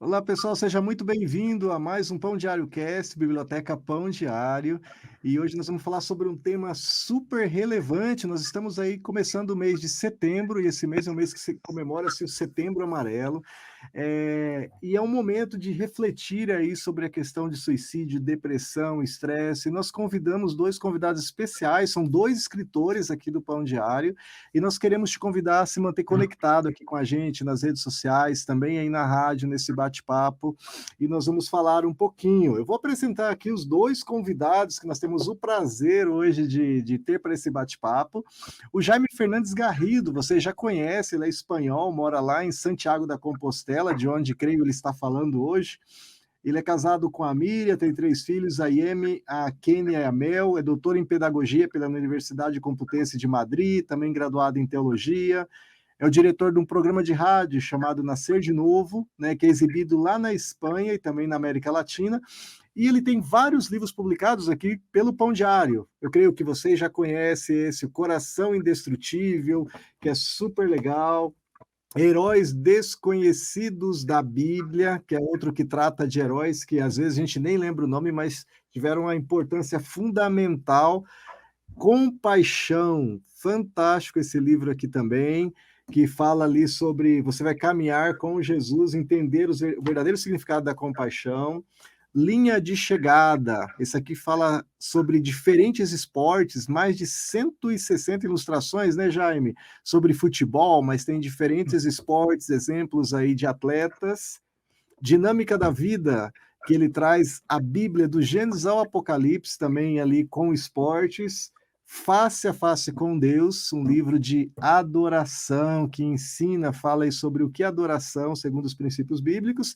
Olá, pessoal, seja muito bem-vindo a mais um Pão Diário Cast, Biblioteca Pão Diário. E hoje nós vamos falar sobre um tema super relevante. Nós estamos aí começando o mês de setembro, e esse mês é um mês que se comemora-se o Setembro Amarelo. E é um momento de refletir aí sobre a questão de suicídio, depressão, estresse. E nós convidamos dois convidados especiais, são dois escritores aqui do Pão Diário, e nós queremos te convidar a se manter conectado aqui com a gente nas redes sociais, também aí na rádio, nesse bate-papo, e nós vamos falar um pouquinho. Eu vou apresentar aqui os dois convidados que nós temos o prazer hoje de ter para esse bate-papo. O Jaime Fernandes Garrido, você já conhece, ele é espanhol, mora lá em Santiago da Compostela, de onde creio ele está falando hoje. Ele é casado com a Miriam, tem 3 filhos, a Yemi, a Kênia e a Mel, é doutor em pedagogia pela Universidade Complutense de Madrid, também graduado em teologia, é o diretor de um programa de rádio chamado Nascer de Novo, né, que é exibido lá na Espanha e também na América Latina, e ele tem vários livros publicados aqui pelo Pão Diário. Eu creio que você já conhece esse, O Coração Indestrutível, que é super legal. Heróis Desconhecidos da Bíblia, que é outro que trata de heróis que às vezes a gente nem lembra o nome, mas tiveram uma importância fundamental. Compaixão, fantástico esse livro aqui também, que fala ali sobre você vai caminhar com Jesus, entender o verdadeiro significado da compaixão. Linha de Chegada, esse aqui fala sobre diferentes esportes, mais de 160 ilustrações, né, Jaime? Sobre futebol, mas tem diferentes esportes, exemplos aí de atletas. Dinâmica da Vida, que ele traz a Bíblia do Gênesis ao Apocalipse, também ali com esportes. Face a Face com Deus, um livro de adoração que ensina, fala aí sobre o que é adoração, segundo os princípios bíblicos.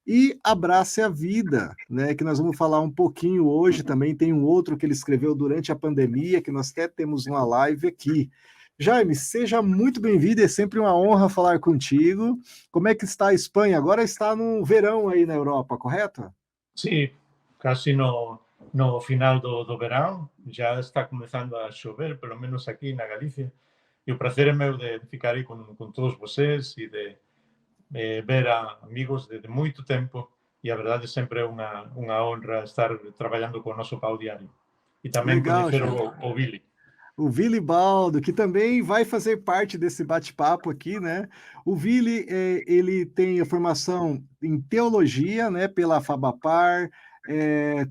E Abrace a Vida, né, que nós vamos falar um pouquinho hoje. Também tem um outro que ele escreveu durante a pandemia, que nós até temos uma live aqui. Jaime, seja muito bem-vindo, é sempre uma honra falar contigo. Como é que está a Espanha? Agora está no verão aí na Europa, correto? Sí, casi no final do verán, já está começando a chover, pelo menos aquí na Galicia, e o prazer é meu de ficar aí con todos vocês e de ver a amigos de moito tempo, e a verdade sempre é unha honra estar traballando con o noso pau diario. E tamén Legal, coñecer Jaime. o Billy. O Vili Baldo, que também vai fazer parte desse bate-papo aqui, né? O Vili, ele tem a formação em teologia, né, pela Fabapar,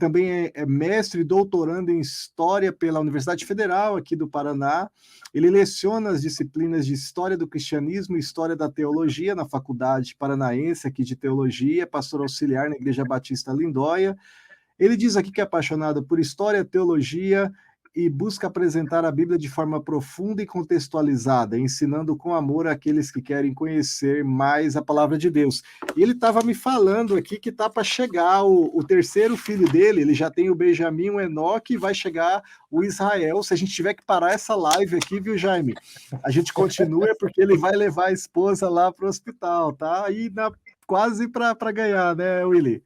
também é mestre e doutorando em História pela Universidade Federal aqui do Paraná. Ele leciona as disciplinas de História do Cristianismo e História da Teologia na Faculdade Paranaense aqui de Teologia, pastor auxiliar na Igreja Batista Lindóia. Ele diz aqui que é apaixonado por história, teologia e busca apresentar a Bíblia de forma profunda e contextualizada, ensinando com amor aqueles que querem conhecer mais a palavra de Deus. E ele estava me falando aqui que está para chegar o terceiro filho dele, ele já tem o Benjamim, o Enoque, e vai chegar o Israel. Se a gente tiver que parar essa live aqui, viu, Jaime? A gente continua porque ele vai levar a esposa lá para o hospital, tá? Aí quase para ganhar, né, Willy?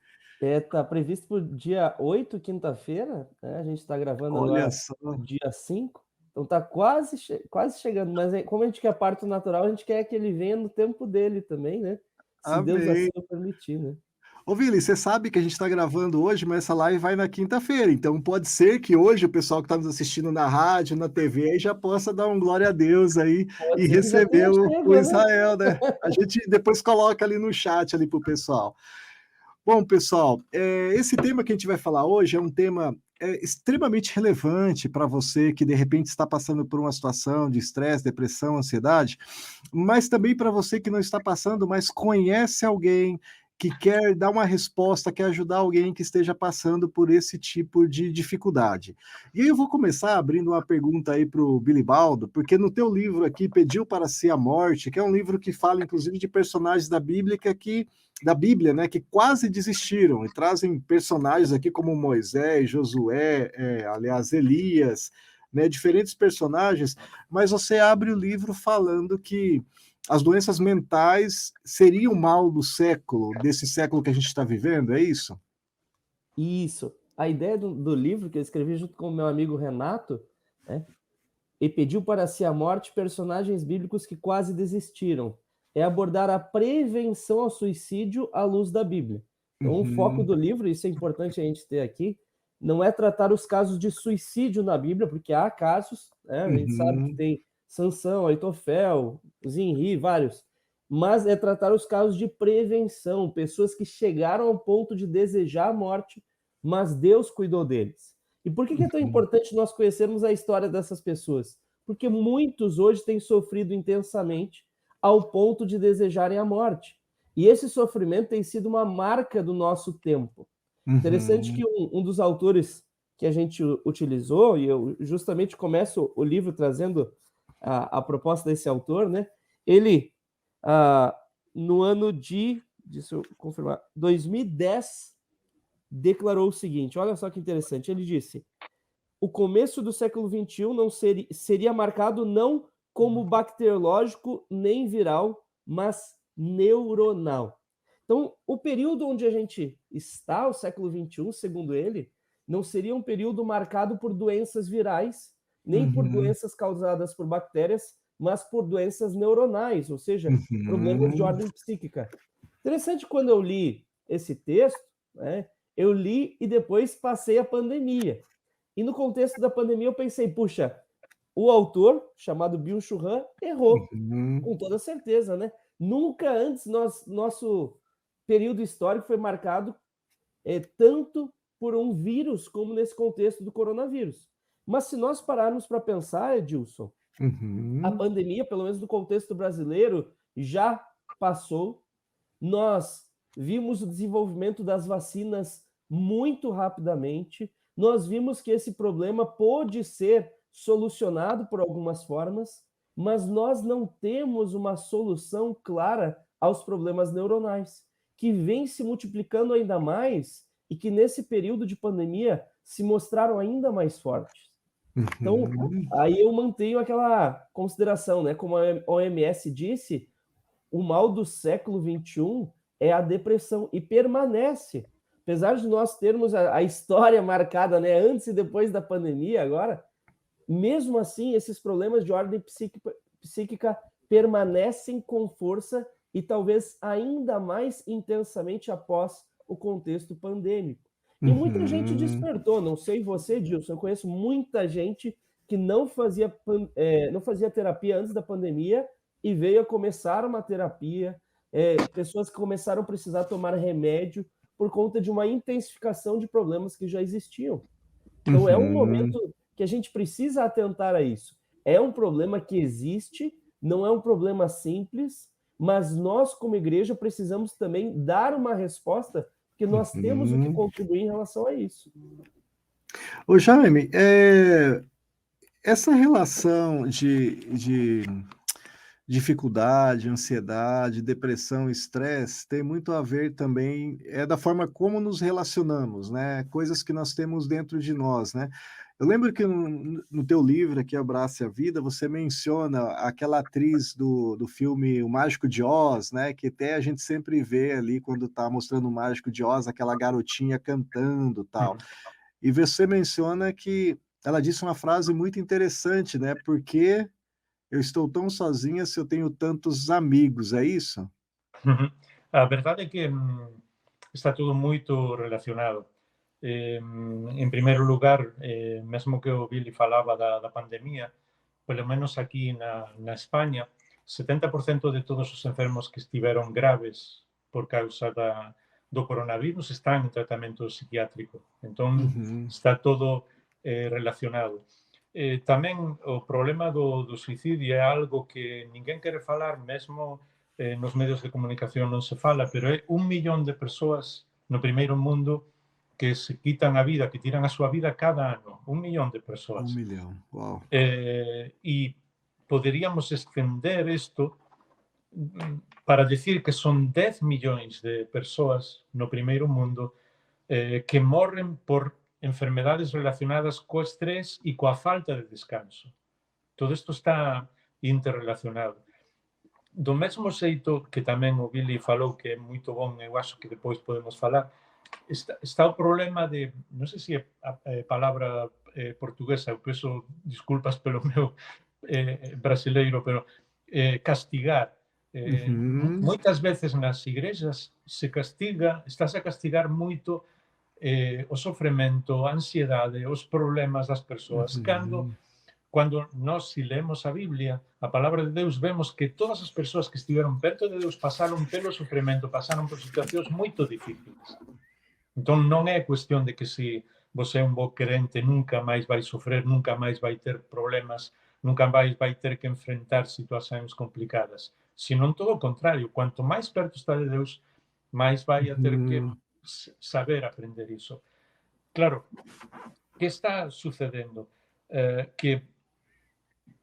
Tá previsto para o dia 8, quinta-feira, né? A gente está gravando Olha agora só. dia 5, então tá quase chegando, mas como a gente quer parto natural, a gente quer que ele venha no tempo dele também, né? Se Deus Amém. assim o permitir, né? Ô, Vili, você sabe que a gente está gravando hoje, mas essa live vai na quinta-feira, então pode ser que hoje o pessoal que está nos assistindo na rádio, na TV, aí já possa dar um glória a Deus aí Pode e ser que já receber tenha o chego, né? Israel, né? A gente depois coloca ali no chat ali para o pessoal. Bom, pessoal, esse tema que a gente vai falar hoje é um tema extremamente relevante para você que de repente está passando por uma situação de estresse, depressão, ansiedade, mas também para você que não está passando, mas conhece alguém que quer dar uma resposta, quer ajudar alguém que esteja passando por esse tipo de dificuldade. E aí eu vou começar abrindo uma pergunta aí para o Billy Baldo, porque no teu livro aqui, Pediu para Si a Morte, que é um livro que fala inclusive de personagens da Bíblia, né, que quase desistiram, e trazem personagens aqui como Moisés, Josué, aliás, Elias, né, diferentes personagens, mas você abre o livro falando que as doenças mentais seriam o mal do século, desse século que a gente está vivendo, é isso? Isso. A ideia do livro que eu escrevi junto com o meu amigo Renato, né? E pediu para si a morte personagens bíblicos que quase desistiram. é abordar a prevenção ao suicídio à luz da Bíblia. Então, o foco do livro, isso é importante a gente ter aqui, não é tratar os casos de suicídio na Bíblia, porque há casos, né? A gente sabe que tem Sansão, Aitofel, Zinri, vários, mas é tratar os casos de prevenção, pessoas que chegaram ao ponto de desejar a morte, mas Deus cuidou deles. E por que é tão importante nós conhecermos a história dessas pessoas? Porque muitos hoje têm sofrido intensamente ao ponto de desejarem a morte. E esse sofrimento tem sido uma marca do nosso tempo. Interessante que um dos autores que a gente utilizou, e eu justamente começo o livro trazendo a proposta desse autor, né? Ele, no ano deixa eu confirmar, 2010, declarou o seguinte, olha só que interessante, ele disse: o começo do século XXI não seria marcado não como bacteriológico nem viral, mas neuronal. Então, o período onde a gente está, o século XXI, segundo ele, não seria um período marcado por doenças virais, nem por doenças causadas por bactérias, mas por doenças neuronais, ou seja, problemas de ordem psíquica. Interessante, quando eu li esse texto, né, eu li e depois passei a pandemia. E no contexto da pandemia eu pensei, puxa, o autor, chamado Byung-Chul Han, errou, com toda certeza, né? Nunca antes nosso período histórico foi marcado tanto por um vírus como nesse contexto do coronavírus. Mas se nós pararmos para pensar, Edilson, a pandemia, pelo menos no contexto brasileiro, já passou. Nós vimos o desenvolvimento das vacinas muito rapidamente. Nós vimos que esse problema pôde ser solucionado por algumas formas, mas nós não temos uma solução clara aos problemas neuronais, que vêm se multiplicando ainda mais e que nesse período de pandemia se mostraram ainda mais fortes. Então, aí eu mantenho aquela consideração, né? Como a OMS disse, o mal do século XXI é a depressão, e permanece. Apesar de nós termos a história marcada, né, antes e depois da pandemia agora, mesmo assim, esses problemas de ordem psíquica permanecem com força e talvez ainda mais intensamente após o contexto pandêmico. E muita gente despertou, não sei você, Dilson, eu conheço muita gente que não fazia terapia antes da pandemia e veio a começar uma terapia, pessoas que começaram a precisar tomar remédio por conta de uma intensificação de problemas que já existiam. Então, é um momento que a gente precisa atentar a isso. É um problema que existe, não é um problema simples, mas nós, como igreja, precisamos também dar uma resposta, porque nós temos o que contribuir em relação a isso. Ô, Jaime, essa relação de dificuldade, ansiedade, depressão, estresse, tem muito a ver também, da forma como nos relacionamos, né? Coisas que nós temos dentro de nós, né? Eu lembro que no teu livro aqui, Abrace a Vida, você menciona aquela atriz do filme O Mágico de Oz, né? Que até a gente sempre vê ali quando está mostrando o Mágico de Oz, aquela garotinha cantando e tal. E você menciona que ela disse uma frase muito interessante, né? Porque eu estou tão sozinha se eu tenho tantos amigos, é isso? A verdade é que está tudo muito relacionado. En primeiro lugar, mesmo que o Billy falaba da pandemia, pelo menos aquí na España, 70% de todos os enfermos que estiveron graves por causa do coronavirus están en tratamento psiquiátrico. Entón, está todo relacionado. Tamén o problema do suicidio é algo que ninguén quere falar, mesmo nos medios de comunicación non se fala, pero é 1 millón de persoas no primeiro mundo que se quitan a vida, que tiran a súa vida cada ano. 1 millón de persoas. 1 millón, wow. E poderíamos extender isto para decir que son 10 millóns de persoas no primeiro mundo que morren por enfermedades relacionadas co estrés e coa falta de descanso. Todo isto está interrelacionado. Do mesmo xeito que tamén o Billy falou, que é moito bon, eu acho que depois podemos falar, está o problema de, non sei se é a palabra portuguesa, eu peço disculpas pelo meu brasileiro, pero castigar. Moitas veces nas igrexas estás a castigar moito o sofrimento, a ansiedade, os problemas das persoas, cando nós, se lemos a Biblia, a palabra de Deus, vemos que todas as persoas que estiveron perto de Deus pasaron pelo sofrimento, pasaron por situacións moito difíciles. Entón, non é cuestión de que se você é un bo crente nunca máis vai sofrer, nunca máis vai ter problemas, nunca máis vai ter que enfrentar situacións complicadas. Senón todo o contrario, cuanto máis perto está de Deus, máis vai a ter que saber aprender iso. Claro, que está sucedendo? Que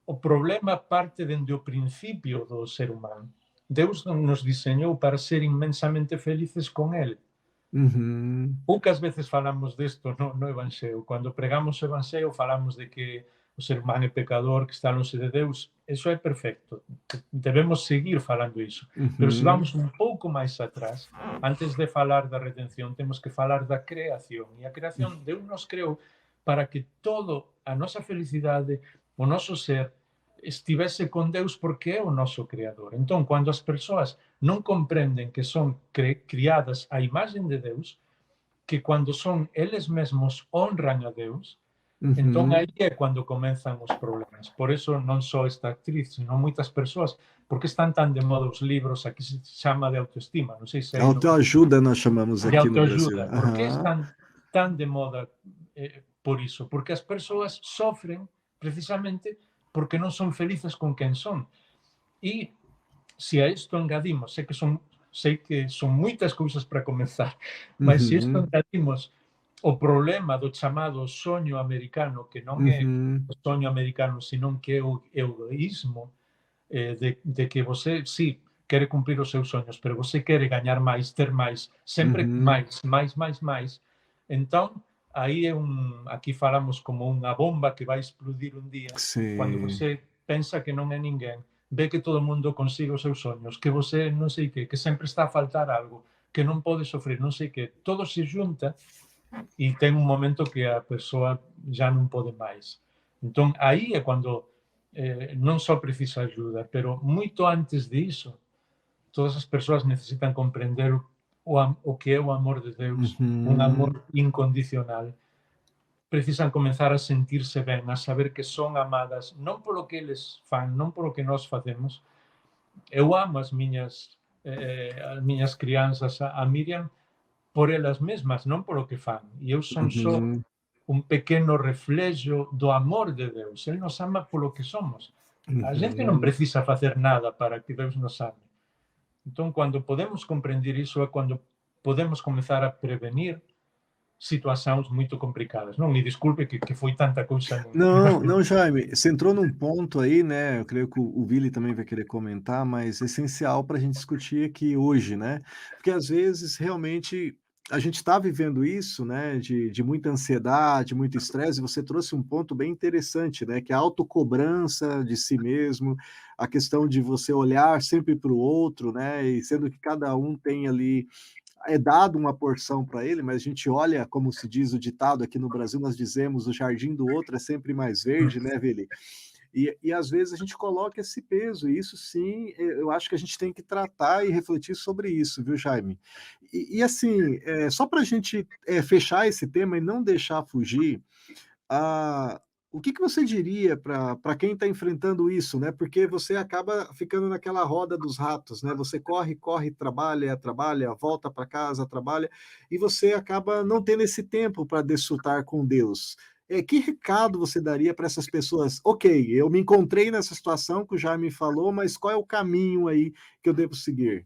o problema parte dende o principio do ser humano. Deus nos diseñou para ser inmensamente felices con Él. Poucas veces falamos desto no Evanxeo. Cando pregamos o Evanxeo falamos de que o ser humano é pecador, que está lonxe de Deus. Eso é perfecto. Debemos seguir falando iso. Pero se vamos un pouco máis atrás, antes de falar da redención, temos que falar da creación. E a creación, Deus nos creou para que todo a nosa felicidade, o noso ser, estivese con Deus porque é o noso creador. Entón, cando as persoas non comprenden que son criadas á imagen de Deus, que cando son eles mesmos honran a Deus, entón aí é cando comenzan os problemas. Por eso non só esta actriz, senón moitas persoas, porque están tan de moda os libros, aquí se chama de autoestima, non sei se é autoajuda nós chamamos aqui no Brasil. Por que están tan de moda por iso? Porque as persoas sofren precisamente porque non son felices con quen son. E se a isto engadimos, sei que son moitas cousas para comenzar, mas se isto engadimos o problema do chamado soño americano, que non é o soño americano, senón que é o egoísmo de que você, sí, quere cumprir os seus soños, pero você quere gañar máis, ter máis, sempre máis. Entón, aí aquí falamos como unha bomba que vai explodir un día, cando você pensa que non é ninguén, ve que todo o mundo consigue os seus soños, que você non sei que sempre está a faltar algo, que non pode sofrer, non sei que, todo se junta e ten un momento que a persoa já non pode máis. Entón, aí é cando non só precisa ajuda, pero moito antes disso, todas as persoas necesitan comprender o que é o amor de Deus, un amor incondicional. Precisan comenzar a sentirse ben, a saber que son amadas, non polo que eles fan, non polo que nós facemos. Eu amo as miñas crianzas, a Miriam, por elas mesmas, non polo que fan. E eu son só un pequeno reflexo do amor de Deus. Ele nos ama polo que somos. A gente non precisa facer nada para que Deus nos ame. Entón, cando podemos comprender iso, é cando podemos comezar a prevenir situações muito complicadas. Não me desculpe que foi tanta coisa. Não, Jaime, você entrou num ponto aí, né? Eu creio que o Billy também vai querer comentar, mas essencial para a gente discutir aqui hoje, né? Porque às vezes realmente a gente está vivendo isso, né? De muita ansiedade, muito estresse. E você trouxe um ponto bem interessante, né? Que é a autocobrança de si mesmo, a questão de você olhar sempre para o outro, né? E sendo que cada um tem ali é dado uma porção para ele, mas a gente olha, como se diz o ditado aqui no Brasil, nós dizemos, o jardim do outro é sempre mais verde, né, Vili? E às vezes a gente coloca esse peso, e isso sim, eu acho que a gente tem que tratar e refletir sobre isso, viu, Jaime? E assim, só para a gente fechar esse tema e não deixar fugir, o que você diria para quem está enfrentando isso, né? Porque você acaba ficando naquela roda dos ratos, né? Você corre, trabalha, volta para casa, trabalha, e você acaba não tendo esse tempo para desfrutar com Deus. Que recado você daria para essas pessoas? Ok, eu me encontrei nessa situação que o Jaime falou, mas qual é o caminho aí que eu devo seguir?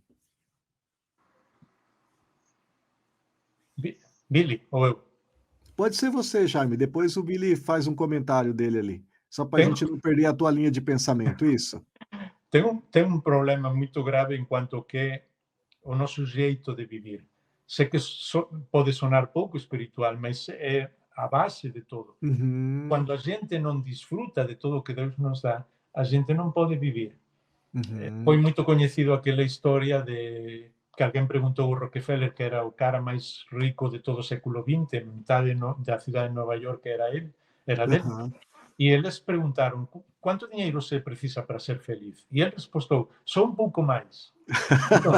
Billy, ou eu? Pode ser você, Jaime. Depois o Billy faz um comentário dele ali. Só para a gente não perder a tua linha de pensamento, isso? Tem um problema muito grave enquanto que o nosso jeito de viver. Sei que pode sonar pouco espiritual, mas é a base de tudo. Quando a gente não desfruta de tudo que Deus nos dá, a gente não pode viver. Foi muito conhecido aquela história de que alguém perguntou ao Rockefeller, que era o cara mais rico de todo o século XX, metade da cidade de Nova York era dele. E eles perguntaram: quanto dinheiro você precisa para ser feliz? E ele respondeu: só um pouco mais. Então,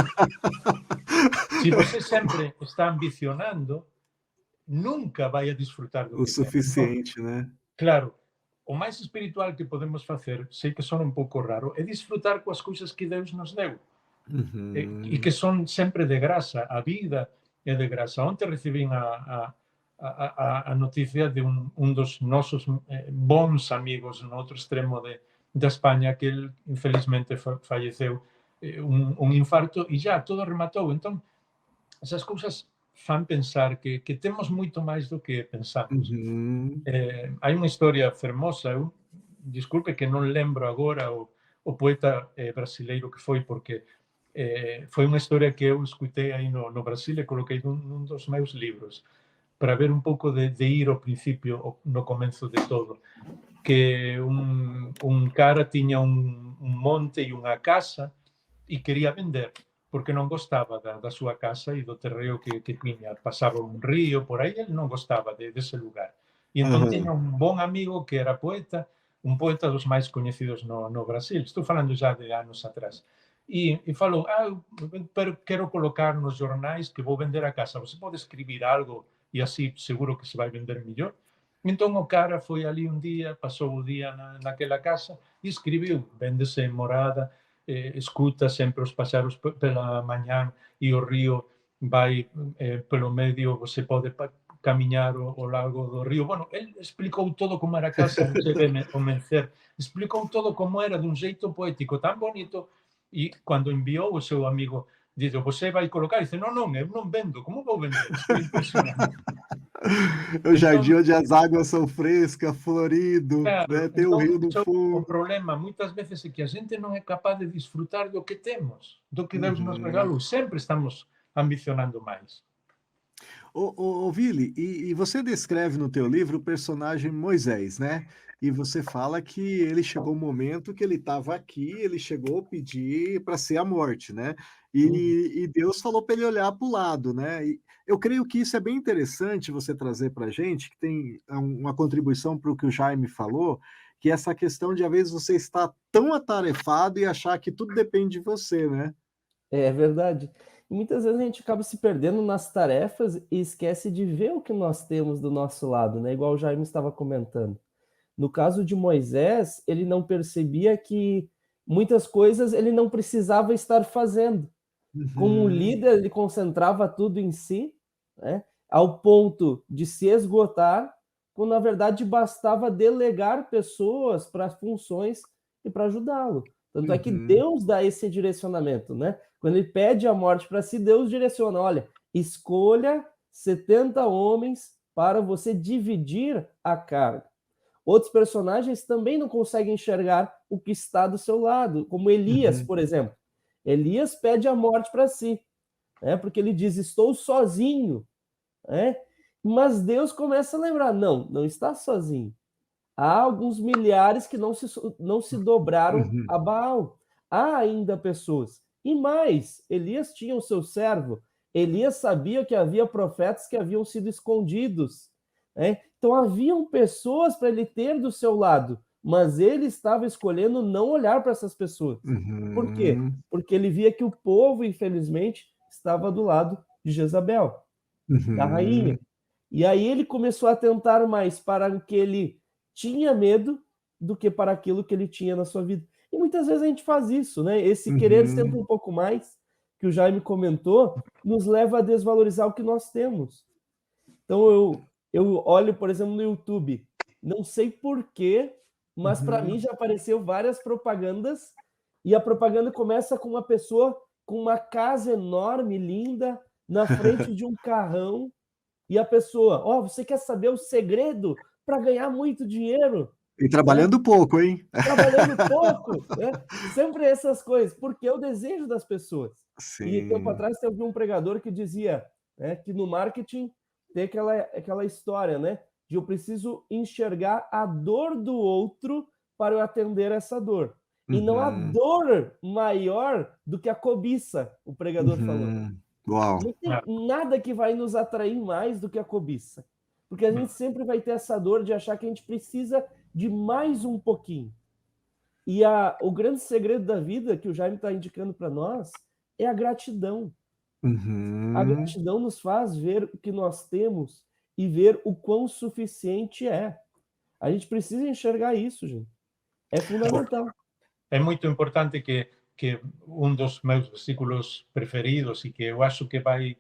se você sempre está ambicionando, nunca vai a desfrutar do O que tem. Então, suficiente, né? claro, o mais espiritual que podemos fazer, sei que sona um pouco raro, é desfrutar com as coisas que Deus nos deu. E que são sempre de graça. A vida é de graça. Ontem recebi a notícia de um dos nossos bons amigos no outro extremo da Espanha, que ele infelizmente faleceu, um infarto, e já tudo rematou. Então, essas coisas fan pensar que temos muito mais do que pensamos. Há uma história famosa, desculpe que não lembro agora o poeta brasileiro que foi, porque foi uma história que eu escutei aí no Brasil e coloquei num dos meus livros, para ver um pouco de ir ao princípio, no começo de todo. Que um cara tinha um monte e uma casa e queria vender, porque não gostava da sua casa e do terreno que tinha. Passava um rio por aí, ele não gostava desse lugar. E então tinha um bom amigo que era poeta, um poeta dos mais conhecidos no Brasil. Estou falando já de anos atrás. E falou: quero colocar nos jornais que vou vender a casa. Você pode escrever algo e assim seguro que se vai vender melhor? Então o cara foi ali um dia, passou o dia naquela casa e escreveu: vende-se morada, escuta sempre os pássaros pela manhã e o rio vai pelo medio, você pode caminhar o lago do rio. Bueno, ele explicou todo como era a casa, você vê o mencer, explicou todo como era de um jeito poético, tão bonito. E quando enviou o seu amigo, disse: você vai colocar? Disse: não, eu não vendo, como vou vender? Isso é impressionante. O jardim onde as águas são frescas, florido, Claro, né? Tem o então, rio do o fundo. problema muitas vezes é que a gente não é capaz de desfrutar do que temos, do que Deus nos regalou. Sempre estamos ambicionando mais. Ô, Vili, e você descreve no teu livro o personagem Moisés, né? E você fala que ele chegou um momento que ele estava aqui, ele chegou a pedir para ser a morte, né? E Deus falou para ele olhar para o lado, né? E eu creio que isso é bem interessante você trazer para a gente, que tem uma contribuição para o que o Jaime falou, que é essa questão de, às vezes, você estar tão atarefado e achar que tudo depende de você, né? É verdade. E muitas vezes a gente acaba se perdendo nas tarefas e esquece de ver o que nós temos do nosso lado, né? Igual o Jaime estava comentando. No caso de Moisés, ele não percebia que muitas coisas ele não precisava estar fazendo. Como líder, ele concentrava tudo em si, né? Ao ponto de se esgotar, quando na verdade bastava delegar pessoas para funções e para ajudá-lo. Tanto é que Deus dá esse direcionamento, né? Quando ele pede a morte para si, Deus direciona: olha, escolha 70 homens para você dividir a carga. Outros personagens também não conseguem enxergar o que está do seu lado, como Elias, por exemplo. Elias pede a morte para si, né? Porque ele diz: estou sozinho, né? Mas Deus começa a lembrar: não está sozinho. Há alguns milhares que não se dobraram a Baal. Há ainda pessoas. E mais, Elias tinha o seu servo. Elias sabia que havia profetas que haviam sido escondidos, né? Então haviam pessoas para ele ter do seu lado, mas ele estava escolhendo não olhar para essas pessoas. Por quê? Porque ele via que o povo, infelizmente, estava do lado de Jezabel, da rainha. E aí ele começou a atentar mais para o que ele tinha medo do que para aquilo que ele tinha na sua vida. E muitas vezes a gente faz isso, né? Esse querer sempre um pouco mais, que o Jaime comentou, nos leva a desvalorizar o que nós temos. Então eu olho, por exemplo, no YouTube, não sei porquê, mas para mim já apareceu várias propagandas, e a propaganda começa com uma pessoa com uma casa enorme, linda, na frente de um carrão, e a pessoa: você quer saber o segredo para ganhar muito dinheiro? E trabalhando pouco, hein? Trabalhando pouco, né? Sempre essas coisas, porque é o desejo das pessoas. E tempo atrás teve um pregador que dizia, né, que no marketing tem aquela história, né, de eu preciso enxergar a dor do outro para eu atender essa dor. E não há dor maior do que a cobiça, o pregador falou. Uau. Não tem nada que vai nos atrair mais do que a cobiça. Porque a gente sempre vai ter essa dor de achar que a gente precisa de mais um pouquinho. E o grande segredo da vida que o Jaime está indicando para nós é a gratidão. A gratidão nos faz ver o que nós temos e ver o quão suficiente é. A gente precisa enxergar isso, gente. É fundamental. É muito importante que um dos meus versículos preferidos e que eu acho que vai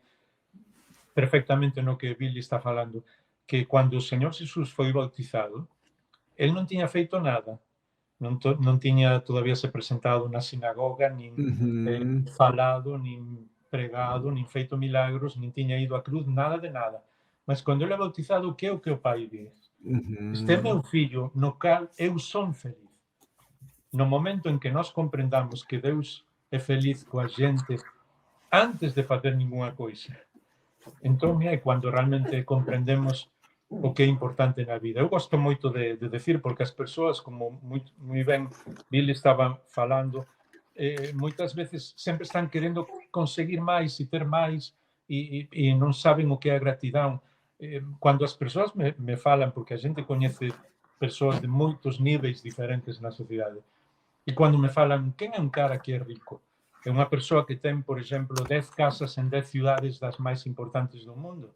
perfectamente no que Billy está falando, que quando o Senhor Jesus foi bautizado, ele não tinha feito nada. Não tinha todavía se apresentado na sinagoga, nem falado, nem pregado, nem feito milagros, nem tinha ido à cruz, nada de nada. Mas quando ele é bautizado, o que é o que o Pai diz? Este é meu filho, no qual eu sou feliz. No momento em que nós compreendamos que Deus é feliz com a gente antes de fazer nenhuma coisa, então é quando realmente compreendemos o que é importante na vida. Eu gosto muito de dizer, porque as pessoas, como muito bem Billy estava falando, muitas vezes sempre estão querendo conseguir mais e ter mais e não sabem o que é a gratidão. Quando as pessoas me falam, porque a gente conhece pessoas de muitos níveis diferentes na sociedade, e quando me falam, quem é um cara que é rico? É uma pessoa que tem, por exemplo, 10 casas em 10 cidades das mais importantes do mundo?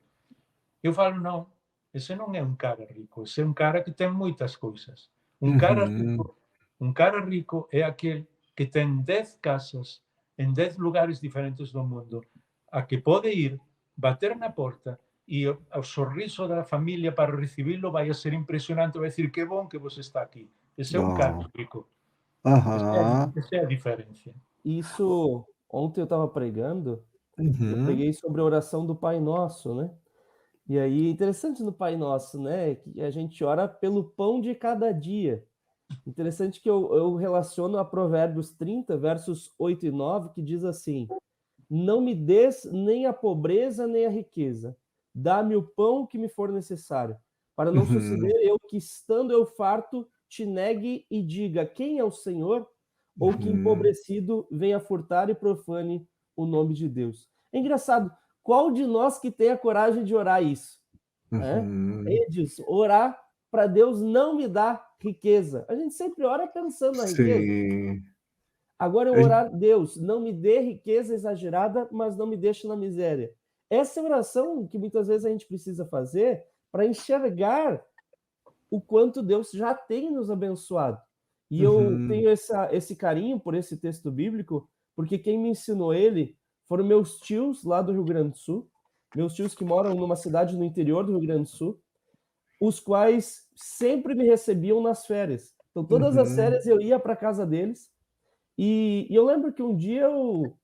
Eu falo, não, esse não é um cara rico, esse é um cara que tem muitas coisas. Um cara rico é aquele que tem 10 casas em 10 lugares diferentes do mundo, a que pode ir, bater na porta e o sorriso da família para recebê-lo vai ser impressionante, vai dizer, que bom que você está aqui. Esse é um cara rico. Essa é a diferença. Isso, ontem eu estava pregando, eu preguei sobre a oração do Pai Nosso, né? E aí, interessante no Pai Nosso, né? Que a gente ora pelo pão de cada dia. Interessante que eu relaciono a Provérbios 30, versos 8 e 9, que diz assim: não me des nem a pobreza nem a riqueza, dá-me o pão que me for necessário, para não suceder eu que, estando eu farto, te negue e diga quem é o Senhor, ou que empobrecido venha furtar e profane o nome de Deus. É engraçado, qual de nós que tem a coragem de orar isso? Ele diz, orar para Deus não me dar riqueza. A gente sempre ora pensando na riqueza. Sim. Agora eu orar, Deus, não me dê riqueza exagerada, mas não me deixe na miséria. Essa é a oração que muitas vezes a gente precisa fazer para enxergar o quanto Deus já tem nos abençoado. E eu tenho esse carinho por esse texto bíblico, porque quem me ensinou ele foram meus tios lá do Rio Grande do Sul, meus tios que moram numa cidade no interior do Rio Grande do Sul, os quais sempre me recebiam nas férias. Então, todas as férias eu ia para a casa deles, e eu lembro que um dia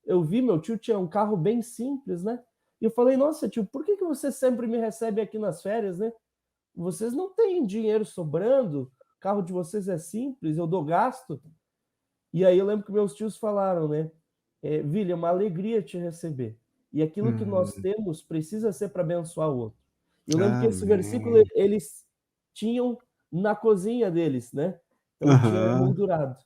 eu vi, meu tio tinha um carro bem simples, né? E eu falei, nossa, tio, por que você sempre me recebe aqui nas férias, né? Vocês não têm dinheiro sobrando, o carro de vocês é simples, eu dou gasto. E aí eu lembro que meus tios falaram, né? Vili, é uma alegria te receber. E aquilo que nós temos precisa ser para abençoar o outro. Eu lembro que esse versículo eles tinham na cozinha deles, né? Então tinha moldurado.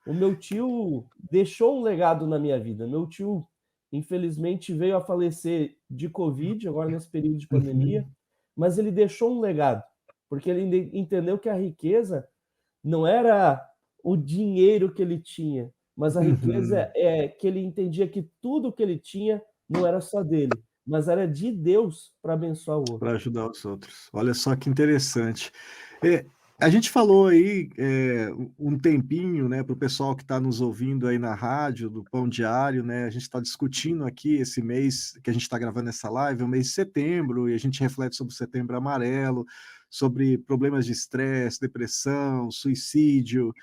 O meu tio deixou um legado na minha vida. Meu tio, infelizmente, veio a falecer de Covid, agora nesse período de pandemia, mas ele deixou um legado, porque ele entendeu que a riqueza não era o dinheiro que ele tinha, mas a riqueza é que ele entendia que tudo que ele tinha não era só dele, mas era de Deus para abençoar o outro. Para ajudar os outros. Olha só que interessante. A gente falou aí um tempinho, né, para o pessoal que está nos ouvindo aí na rádio, do Pão Diário, né? A gente está discutindo aqui esse mês que a gente está gravando essa live, é o mês de setembro, e a gente reflete sobre o Setembro Amarelo, sobre problemas de estresse, depressão, suicídio,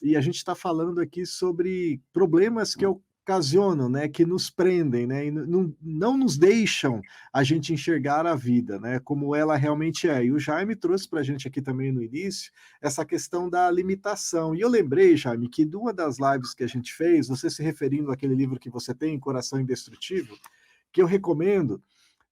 e a gente está falando aqui sobre problemas que ocasionam, né, que nos prendem, né, e não nos deixam a gente enxergar a vida, né, como ela realmente é. E o Jaime trouxe para a gente aqui também no início essa questão da limitação. E eu lembrei, Jaime, que de uma das lives que a gente fez, você se referindo àquele livro que você tem, Coração Indestrutível, que eu recomendo,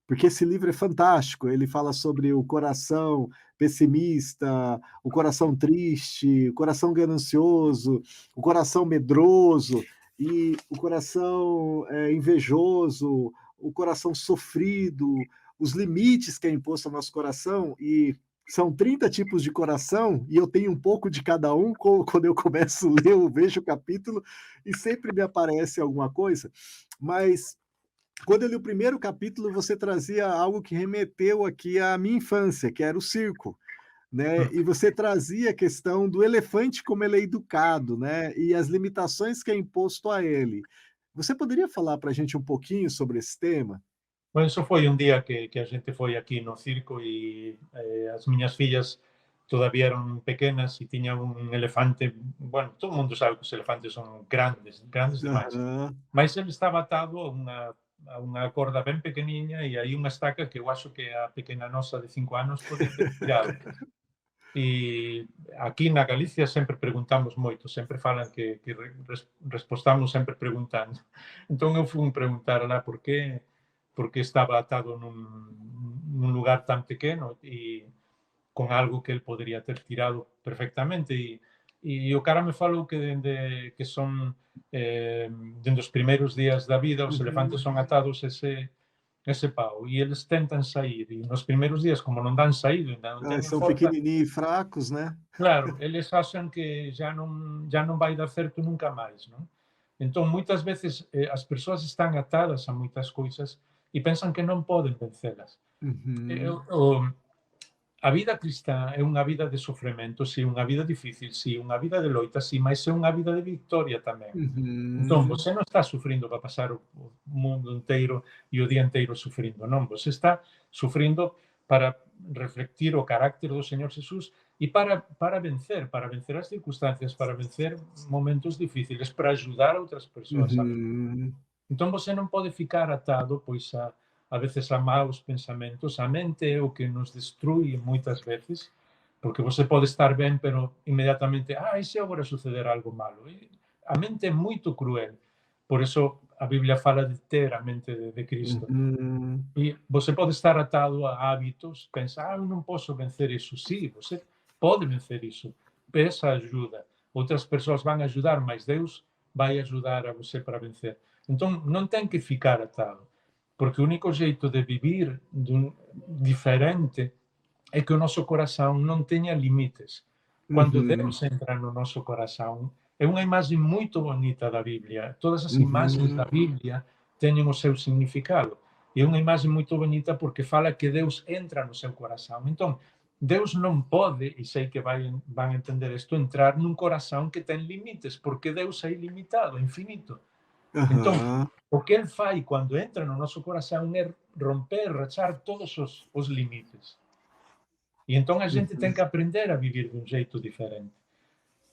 porque esse livro é fantástico. Ele fala sobre o coração pessimista, o coração triste, o coração ganancioso, o coração medroso e o coração invejoso, o coração sofrido, os limites que é imposto ao nosso coração. E São 30 tipos de coração e eu tenho um pouco de cada um quando eu começo a ler, eu vejo o capítulo e sempre me aparece alguma coisa, mas quando eu li o primeiro capítulo, você trazia algo que remeteu aqui à minha infância, que era o circo, né? E você trazia a questão do elefante como ele é educado, né? E as limitações que é imposto a ele. Você poderia falar para a gente um pouquinho sobre esse tema? Bueno, eso foi un día que a xente foi aquí no circo e as miñas fillas todavía eran pequenas e tiñan un elefante, bueno, todo o mundo sabe que os elefantes son grandes, grandes demais, Aham. mas ele estaba atado a unha corda ben pequeniña e aí unha estaca que eu acho que a pequena nosa de 5 anos podía ter tirado. E aquí na Galicia sempre preguntamos moito, sempre falan que respostamos sempre preguntando. Entón eu fui preguntar lá por que estaba atado nun lugar tan pequeno e con algo que el podería ter tirado perfectamente. E o cara me falou que que son dende os primeiros días da vida os elefantes Uhum. son atados ese pau e eles tentan sair e nos primeiros días como non dan saído, ainda non Ah, teñen são forza, pequenininhos e fracos, né? claro, eles acham que já non vai dar certo nunca máis, non? Entón, moitas veces as persoas están atadas a moitas cousas e pensan que non poden vencelas. Uhum. A vida cristá é unha vida de sofrimento, si, unha vida difícil, si, unha vida de loita, si, mas é unha vida de victoria tamén. Entón, Uhum. você non está sufrindo para pasar o mundo inteiro e o día inteiro sufrindo, non. Você está sufrindo para reflectir o carácter do Señor Jesús e para vencer as circunstancias, para vencer momentos difíciles, para ajudar a outras persoas a vencer. Uhum. Entón você non pode ficar atado, pois, a veces a maus pensamentos. A mente é o que nos destrui moitas veces, porque você pode estar ben, pero inmediatamente, e se agora suceder algo malo? E a mente é moito cruel. Por eso a Biblia fala de ter a mente de Cristo. Uhum. E você pode estar atado a hábitos, pensar, eu non posso vencer iso. Sí, você pode vencer iso. Peça ajuda. Outras persoas van ajudar, mas Deus vai ajudar a você para vencer. Entón, non ten que ficar atado, porque o único xeito de vivir diferente é que o noso corazón non teña limites. Cando Deus Uhum. entra no noso corazón, é unha imaxe moito bonita da Biblia. Todas as imaxes Uhum. da Biblia teñen o seu significado. E é unha imaxe moito bonita porque fala que Deus entra no seu corazón. Entón, Deus non pode, e sei que van entender isto, entrar nun corazón que ten limites, porque Deus é ilimitado, é infinito. Entón, Aham. o que el fai cando entra no noso corazón é romper, rachar todos os limites. E entón a xente ten Uhum. que aprender a vivir dun xeito diferente.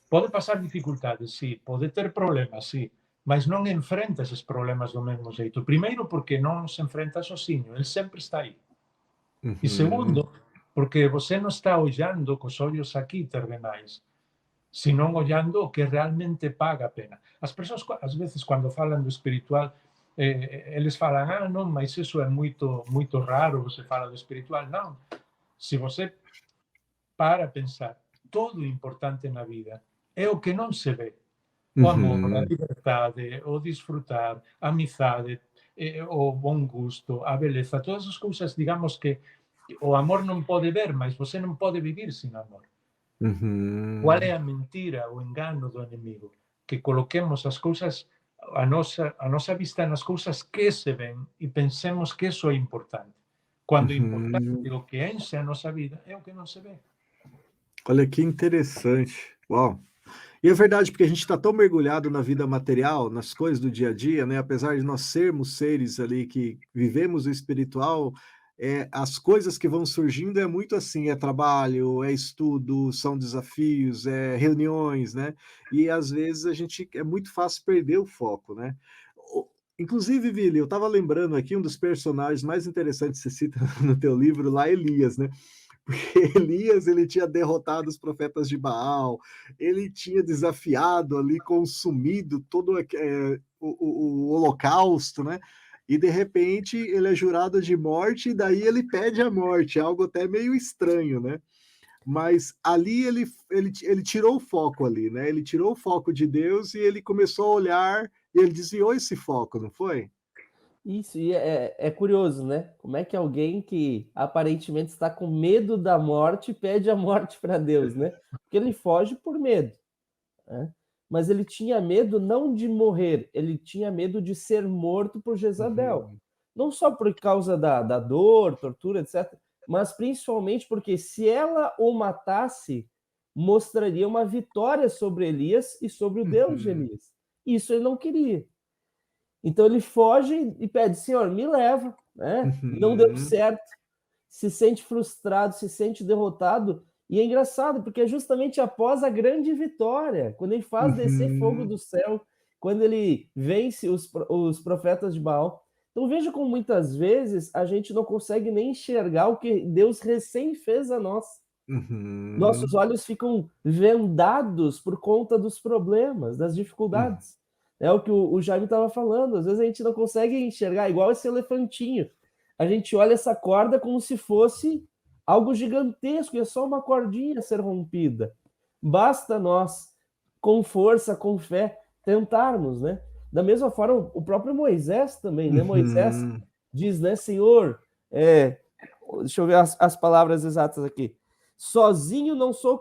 Pode pasar dificultades, sí, pode ter problemas, sí, mas non enfrenta eses problemas do mesmo xeito. Primeiro, porque non se enfrenta sozinho, el sempre está aí. E segundo, Uhum. porque você non está ollando cos ollos aquí terrenais, senón ollando o que realmente paga a pena. As persoas, ás veces, cando falan do espiritual, eles falan, non, mas iso é moito raro, você fala do espiritual. Non, se você para pensar, todo o importante na vida é o que non se ve. O amor, a Uhum. liberdade, o disfrutar, a amizade, o bon gusto, a beleza, todas as cousas, digamos que o amor non pode ver, mas você non pode vivir sin amor. Qual é Uhum. a mentira, o engano do inimigo? Que coloquemos as cousas, a nosa vista nas cousas que se ven e pensemos que eso é importante. Quando o importante, Uhum. o que enche a nosa vida, é o que non se ve. Olha que interessante. Uau! E é verdade, porque a gente está tão mergulhado na vida material, nas coisas do dia a dia, né? Apesar de nós sermos seres ali que vivemos o espiritual, as coisas que vão surgindo é muito assim, é trabalho, é estudo, são desafios, é reuniões, né? E às vezes a gente é muito fácil perder o foco, né? Inclusive, Vili, eu estava lembrando aqui um dos personagens mais interessantes que você cita no teu livro lá, Elias, né? Porque Elias, ele tinha derrotado os profetas de Baal, ele tinha desafiado ali, consumido todo o holocausto, né? E de repente ele é jurado de morte, e daí ele pede a morte, algo até meio estranho, né? Mas ali ele tirou o foco ali, né? Ele tirou o foco de Deus e ele começou a olhar, e ele desviou esse foco, não foi? Isso, e é curioso, né? Como é que alguém que aparentemente está com medo da morte pede a morte para Deus, né? Porque ele foge por medo, né? Mas ele tinha medo não de morrer, ele tinha medo de ser morto por Jezabel. Não só por causa da dor, tortura, etc., mas principalmente porque se ela o matasse, mostraria uma vitória sobre Elias e sobre o Deus de Elias. Isso ele não queria. Então ele foge e pede, Senhor, me leva, né? Não deu certo, se sente frustrado, se sente derrotado, e é engraçado, porque é justamente após a grande vitória, quando ele faz descer fogo do céu, quando ele vence os profetas de Baal. Então veja como muitas vezes a gente não consegue nem enxergar o que Deus recém fez a nós. Nossos olhos ficam vendados por conta dos problemas, das dificuldades. É o que o Jaime estava falando. Às vezes a gente não consegue enxergar, igual esse elefantinho. A gente olha essa corda como se fosse algo gigantesco, e é só uma cordinha a ser rompida. Basta nós, com força, com fé, tentarmos, né? Da mesma forma, o próprio Moisés também, né? Moisés diz, né, Senhor, deixa eu ver as palavras exatas aqui. Sozinho não sou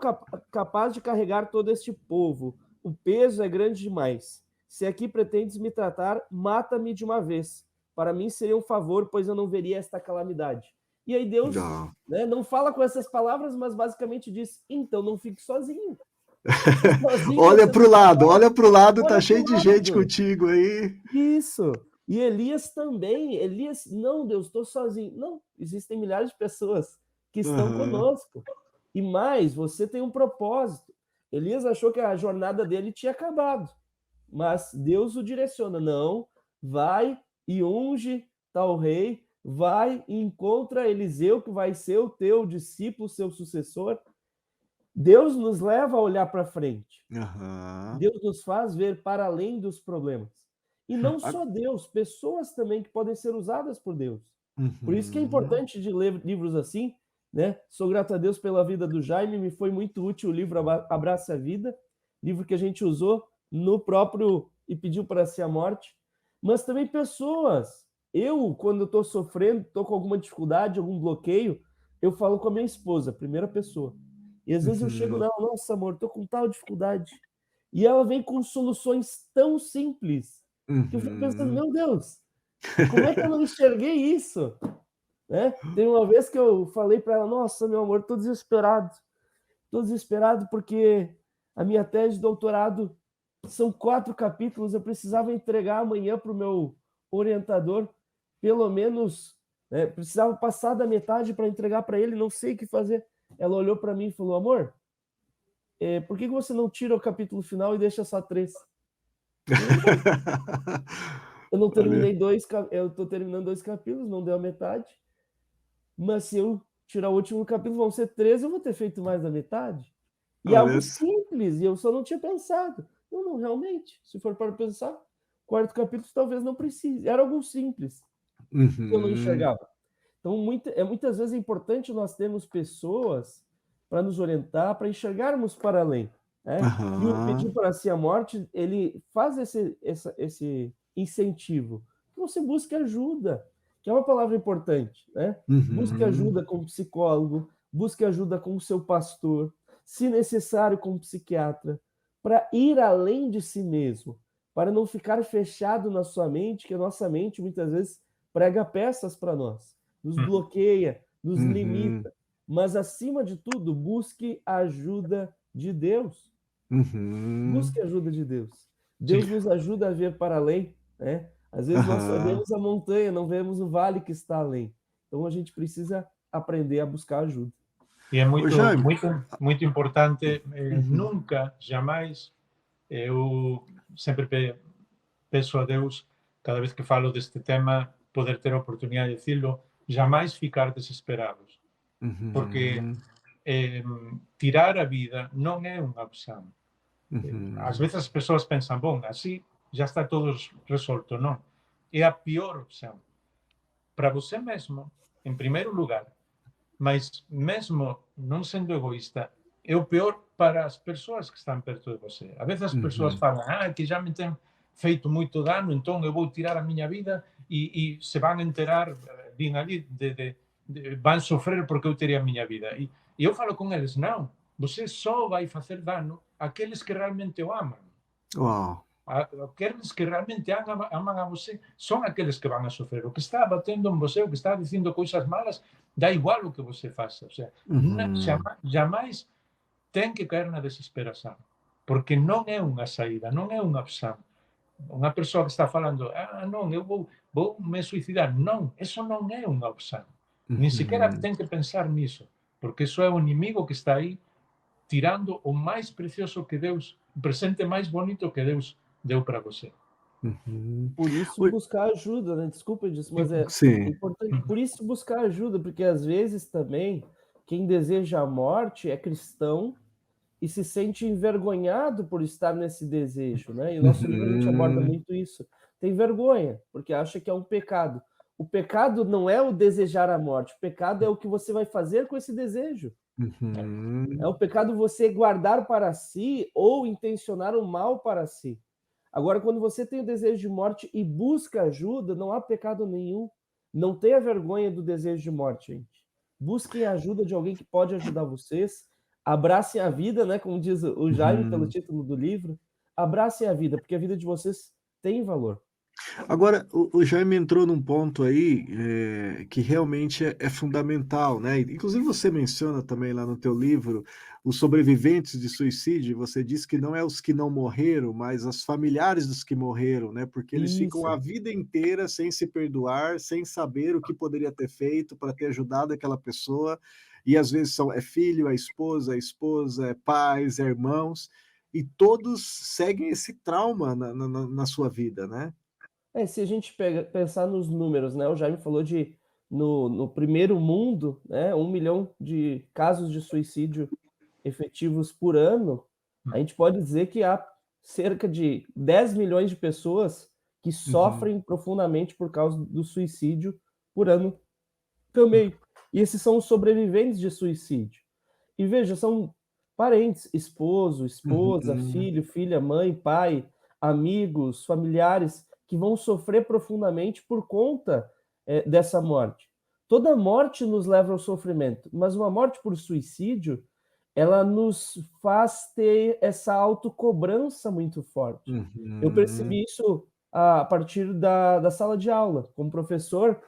capaz de carregar todo este povo. O peso é grande demais. Se aqui pretendes me tratar, mata-me de uma vez. Para mim seria um favor, pois eu não veria esta calamidade. E aí Deus, né, não fala com essas palavras, mas basicamente diz, então não fique sozinho. Sozinho olha para o lado, tá cheio de gente contigo aí. Isso. E Elias também. Elias, não, Deus, estou sozinho. Não, existem milhares de pessoas que estão conosco. E mais, você tem um propósito. Elias achou que a jornada dele tinha acabado, mas Deus o direciona. Não, vai e unge tal rei, vai e encontra Eliseu, que vai ser o teu discípulo, seu sucessor. Deus nos leva a olhar para frente. Deus nos faz ver para além dos problemas. E não só Deus, pessoas também que podem ser usadas por Deus. Por isso que é importante de ler livros assim, né? Sou grato a Deus pela vida do Jaime, me foi muito útil o livro Abraça a Vida, livro que a gente usou no próprio E Pediu para Si a Morte, mas também pessoas. Eu, quando estou sofrendo, estou com alguma dificuldade, algum bloqueio, eu falo com a minha esposa, primeira pessoa. E às vezes eu chego nela, nossa, amor, estou com tal dificuldade. E ela vem com soluções tão simples que eu fico pensando, meu Deus, como é que eu não enxerguei isso? Né? Tem uma vez que eu falei para ela, nossa, meu amor, estou desesperado porque a minha tese de doutorado são 4 capítulos, eu precisava entregar amanhã para o meu orientador, pelo menos, né, precisava passar da metade para entregar para ele, não sei o que fazer. Ela olhou para mim e falou, amor, por que você não tira o capítulo final e deixa só 3? Eu não terminei 2, eu estou terminando 2 capítulos, não deu a metade, mas se eu tirar o último capítulo, vão ser 3, eu vou ter feito mais da metade. E é algo simples, e eu só não tinha pensado. Não, realmente, se for para pensar, 4 capítulos talvez não precise. Era algo simples, que eu não enxergava. Então, muitas vezes é importante nós termos pessoas para nos orientar, para enxergarmos para além. Né? E o Pedir para Si a Morte, ele faz esse incentivo. Que você busque ajuda, que é uma palavra importante. Né? Busque ajuda com um psicólogo, busque ajuda com o seu pastor, se necessário com um psiquiatra, para ir além de si mesmo, para não ficar fechado na sua mente, que a nossa mente muitas vezes prega peças para nós, nos bloqueia, nos limita. Mas, acima de tudo, busque a ajuda de Deus. Busque a ajuda de Deus. Deus nos ajuda a ver para além, né? Às vezes nós só vemos a montanha, não vemos o vale que está além. Então a gente precisa aprender a buscar ajuda. E é muito importante, nunca, jamais, eu sempre peço a Deus, cada vez que falo deste tema, poder ter a oportunidade de dizê-lo, jamais ficar desesperados. Porque tirar a vida não é uma opção. Às vezes as pessoas pensam, bom, assim já está tudo resolto. Não. É a pior opção. Para você mesmo, em primeiro lugar, mas mesmo não sendo egoísta, é o pior para as pessoas que estão perto de você. Às vezes as pessoas falam, que já me tem feito muito dano, então eu vou tirar a minha vida e se vão enterar, vim ali, vão sofrer porque eu tirei a minha vida. E eu falo com eles, não, você só vai fazer dano àqueles que realmente o amam. Uau. Aqueles que realmente amam a você são aqueles que vão a sofrer. O que está batendo em você, o que está dizendo coisas malas, dá igual o que você faça. Ou seja, jamais tem que cair na desesperação, porque não é uma saída, não é uma opção. Uma pessoa que está falando, não, eu vou me suicidar. Não, isso não é uma opção. Nem sequer tem que pensar nisso, porque isso é o inimigo que está aí tirando o mais precioso que Deus, o presente mais bonito que Deus deu para você. Por isso buscar ajuda, né? Desculpa disso, mas é importante. Por isso buscar ajuda, porque às vezes também quem deseja a morte é cristão e se sente envergonhado por estar nesse desejo, né? E o nosso livro a gente aborda muito isso. Tem vergonha, porque acha que é um pecado. O pecado não é o desejar a morte, o pecado é o que você vai fazer com esse desejo. É o pecado você guardar para si ou intencionar o mal para si. Agora, quando você tem o desejo de morte e busca ajuda, não há pecado nenhum. Não tenha vergonha do desejo de morte, gente. Busquem a ajuda de alguém que pode ajudar vocês. Abracem a vida, né? Como diz o Jaime pelo título do livro. Abracem a vida, porque a vida de vocês tem valor. Agora, o Jaime entrou num ponto aí que realmente é fundamental, né? Inclusive você menciona também lá no teu livro os sobreviventes de suicídio. Você diz que não é os que não morreram, mas os familiares dos que morreram, né? Porque eles ficam a vida inteira sem se perdoar, sem saber o que poderia ter feito para ter ajudado aquela pessoa. E às vezes é filho, é esposa, é pais, é irmãos, e todos seguem esse trauma na sua vida, né? Se a gente pensar nos números, né? O Jaime falou de, no primeiro mundo, né, 1 milhão de casos de suicídio efetivos por ano. A gente pode dizer que há cerca de 10 milhões de pessoas que sofrem profundamente por causa do suicídio por ano também. E esses são os sobreviventes de suicídio. E veja, são parentes, esposo, esposa, filho, filha, mãe, pai, amigos, familiares, que vão sofrer profundamente por conta dessa morte. Toda morte nos leva ao sofrimento, mas uma morte por suicídio, ela nos faz ter essa autocobrança muito forte. Eu percebi isso a partir da sala de aula. Como professor,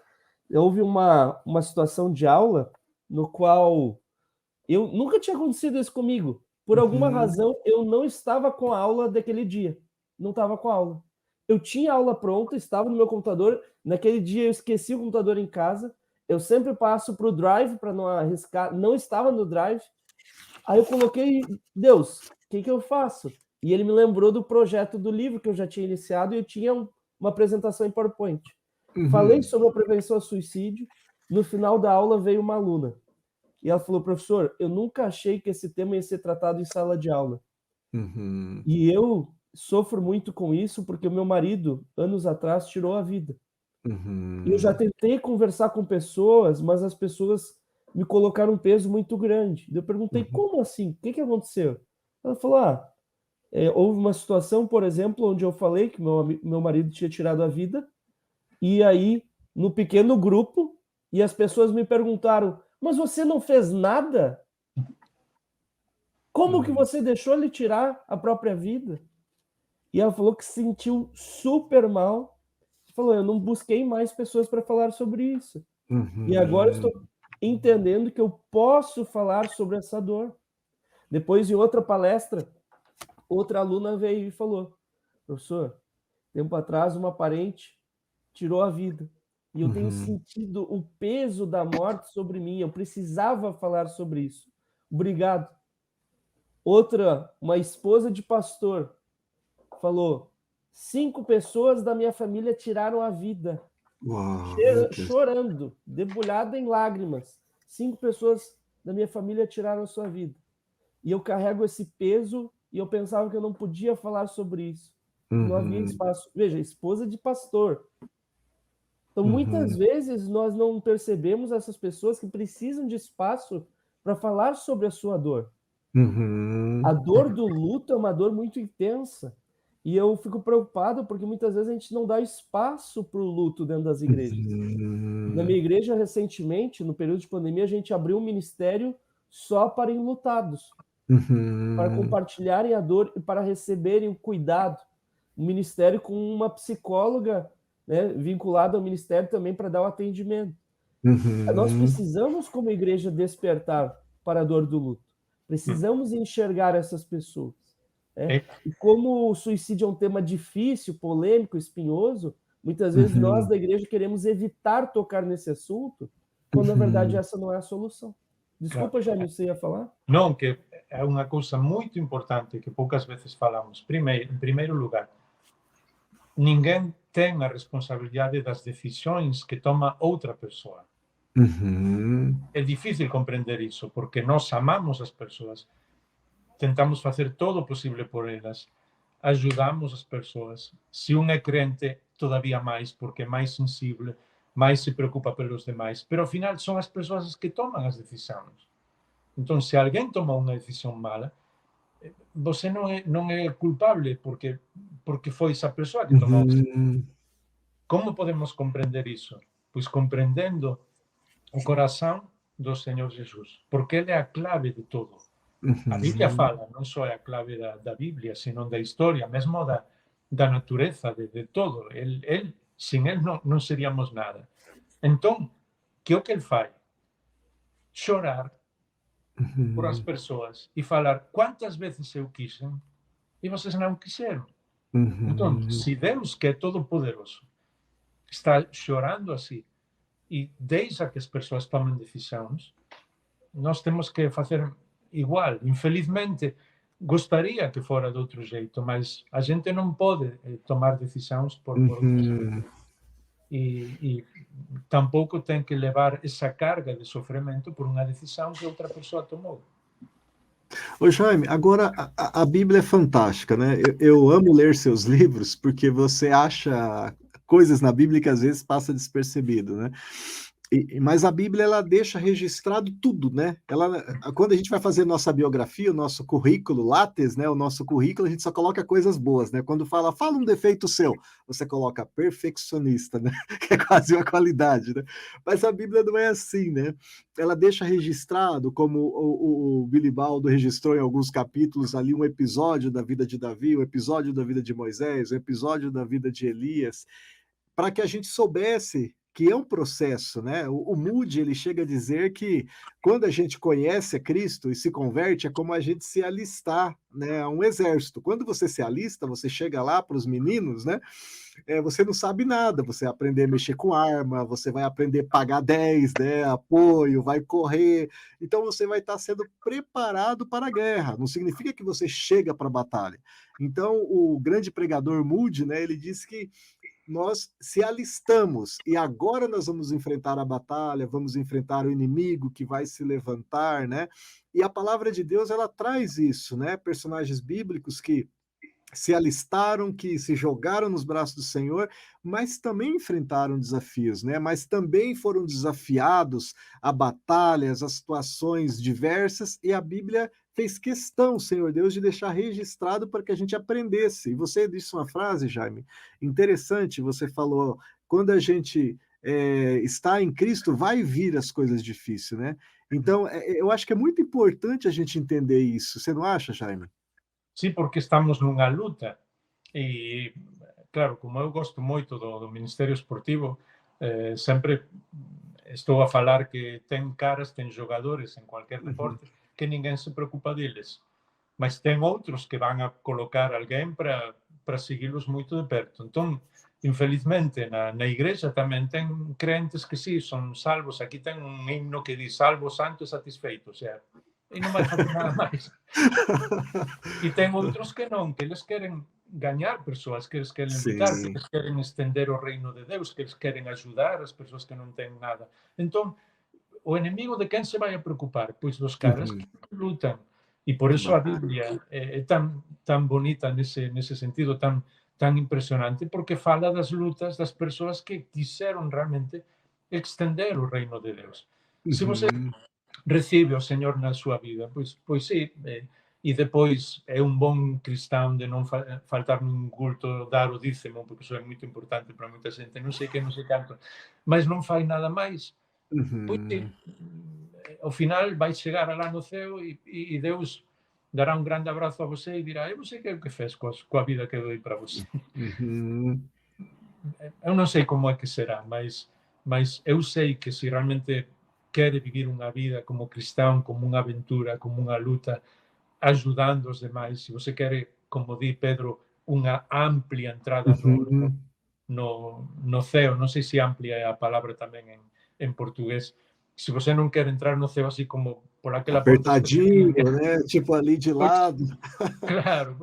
houve uma situação de aula no qual eu nunca tinha acontecido isso comigo. Por alguma razão, eu não estava com a aula daquele dia. Não estava com a aula. Eu tinha a aula pronta, estava no meu computador. Naquele dia eu esqueci o computador em casa. Eu sempre passo para o Drive para não arriscar. Não estava no Drive. Aí eu coloquei, Deus, o que eu faço? E ele me lembrou do projeto do livro que eu já tinha iniciado e eu tinha uma apresentação em PowerPoint. Falei sobre a prevenção ao suicídio. No final da aula veio uma aluna. E ela falou, professor, eu nunca achei que esse tema ia ser tratado em sala de aula. E eu sofro muito com isso porque o meu marido, anos atrás, tirou a vida. E eu já tentei conversar com pessoas, mas as pessoas me colocaram um peso muito grande. Eu perguntei, como assim? O que aconteceu? Ela falou, houve uma situação, por exemplo, onde eu falei que meu marido tinha tirado a vida, e aí, no pequeno grupo, e as pessoas me perguntaram, mas você não fez nada? Como que você deixou ele tirar a própria vida? E ela falou que se sentiu super mal. Falou, eu não busquei mais pessoas para falar sobre isso. E agora eu estou entendendo que eu posso falar sobre essa dor. Depois, em outra palestra, outra aluna veio e falou, professor, tempo atrás uma parente tirou a vida. E eu tenho sentido o peso da morte sobre mim. Eu precisava falar sobre isso. Obrigado. Outra, uma esposa de pastor, falou, 5 pessoas da minha família tiraram a vida. Uau, chorando, debulhada em lágrimas. 5 pessoas da minha família tiraram a sua vida. E eu carrego esse peso e eu pensava que eu não podia falar sobre isso. Não havia espaço. Veja, esposa de pastor. Então, muitas vezes, nós não percebemos essas pessoas que precisam de espaço para falar sobre a sua dor. A dor do luto é uma dor muito intensa. E eu fico preocupado porque muitas vezes a gente não dá espaço para o luto dentro das igrejas. Na minha igreja, recentemente, no período de pandemia, a gente abriu um ministério só para enlutados, para compartilharem a dor e para receberem o cuidado. Um ministério com uma psicóloga, né, vinculada ao ministério também para dar o atendimento. Nós precisamos, como igreja, despertar para a dor do luto. Precisamos enxergar essas pessoas. Né? E como o suicídio é um tema difícil, polêmico, espinhoso, muitas vezes nós da igreja queremos evitar tocar nesse assunto, quando na verdade essa não é a solução. Desculpa, Jaime, você ia falar? Não, que é uma coisa muito importante que poucas vezes falamos. Em primeiro lugar, ninguém tem a responsabilidade das decisões que toma outra pessoa. É difícil compreender isso, porque nós amamos as pessoas, tentamos fazer todo o possível por elas, ajudamos as pessoas. Se um é crente, todavía mais, porque é mais sensível, mais se preocupa pelos demais. Pero, ao final, são as pessoas que tomam as decisões. Então, se alguém toma uma decisão mala, você não é culpável porque foi essa pessoa que tomou. Como podemos compreender isso? Pois compreendendo o coração do Senhor Jesus, porque Ele é a clave de tudo. A Bíblia fala, não só é a clave da Bíblia, sino da história, mesmo da natureza, de todo. Sem Ele não seríamos nada. Então, que é o que Ele faz? Chorar por as pessoas e falar quantas vezes eu quis e vocês não quiseram. Então, se Deus, que é todo-poderoso, está chorando assim e deixa que as pessoas tomem decisões, nós temos que fazer igual. Infelizmente, gostaria que fora de outro jeito, mas a gente não pode tomar decisões por outros. E tampouco tem que levar essa carga de sofrimento por uma decisão que outra pessoa tomou. Ô Jaime, agora a Bíblia é fantástica, né? Eu amo ler seus livros porque você acha coisas na Bíblia que às vezes passa despercebido, né? Mas a Bíblia, ela deixa registrado tudo, né? Quando a gente vai fazer nossa biografia, o nosso currículo, Lattes, né? O nosso currículo, a gente só coloca coisas boas, né? Quando fala um defeito seu, você coloca perfeccionista, né? Que é quase uma qualidade, né? Mas a Bíblia não é assim, né? Ela deixa registrado, como o Billy Baldo registrou em alguns capítulos ali, um episódio da vida de Davi, um episódio da vida de Moisés, um episódio da vida de Elias, para que a gente soubesse que é um processo, né? O Moody, ele chega a dizer que quando a gente conhece a Cristo e se converte, é como a gente se alistar, né, a um exército. Quando você se alista, você chega lá para os meninos, né? Você não sabe nada, você vai aprender a mexer com arma, você vai aprender a pagar 10, né, apoio, vai correr, então você vai estar sendo preparado para a guerra, não significa que você chega para a batalha. Então, o grande pregador Moody, né, ele disse que nós se alistamos e agora nós vamos enfrentar a batalha, vamos enfrentar o inimigo que vai se levantar, né? E a palavra de Deus, ela traz isso, né? Personagens bíblicos que se alistaram, que se jogaram nos braços do Senhor, mas também enfrentaram desafios, né? Mas também foram desafiados a batalhas, a situações diversas, e a Bíblia fez questão, Senhor Deus, de deixar registrado para que a gente aprendesse. E você disse uma frase, Jaime, interessante, você falou, quando a gente está em Cristo, vai vir as coisas difíceis, né? Então, eu acho que é muito importante a gente entender isso. Você não acha, Jaime? Sim, porque estamos numa luta e, claro, como eu gosto muito do Ministério Esportivo, sempre estou a falar que tem caras, tem jogadores em qualquer deporte que ninguém se preocupa deles, mas tem outros que vão a colocar alguém para segui-los muito de perto. Então, infelizmente, na igreja também tem crentes que sim, são salvos. Aqui tem um himno que diz salvo, santo e satisfeito, ou seja, e não vai fazer nada mais. E tem outros que não, que eles querem ganhar pessoas, que eles querem lutar, que eles querem estender o reino de Deus, que eles querem ajudar as pessoas que não têm nada. Então, o inimigo de quem se vai a preocupar? Pois dos caras que lutam. E por isso a Bíblia é tão bonita nesse sentido, tão impressionante, porque fala das lutas das pessoas que quiseram realmente estender o reino de Deus. Se você recebe o Senhor na sua vida, pois sim, e depois é um bom cristão de não faltar num culto, dar o dízimo, porque isso é muito importante para muita gente, não sei que, não sei tanto, mas não faz nada mais. Pois sim, ao final vai chegar lá no céu e Deus dará um grande abraço a você e dirá: eu sei que é o que fez com a vida que eu dei para você. Eu não sei como é que será, mas eu sei que se realmente quer viver uma vida como cristão, como uma aventura, como uma luta, ajudando os demais, se você quer, como diz Pedro, uma ampla entrada no céu, não sei se ampla é a palavra também em português, se você não quer entrar no céu assim como por aquela porta apertadinho, estreitinha, né? Tipo ali de lado. claro,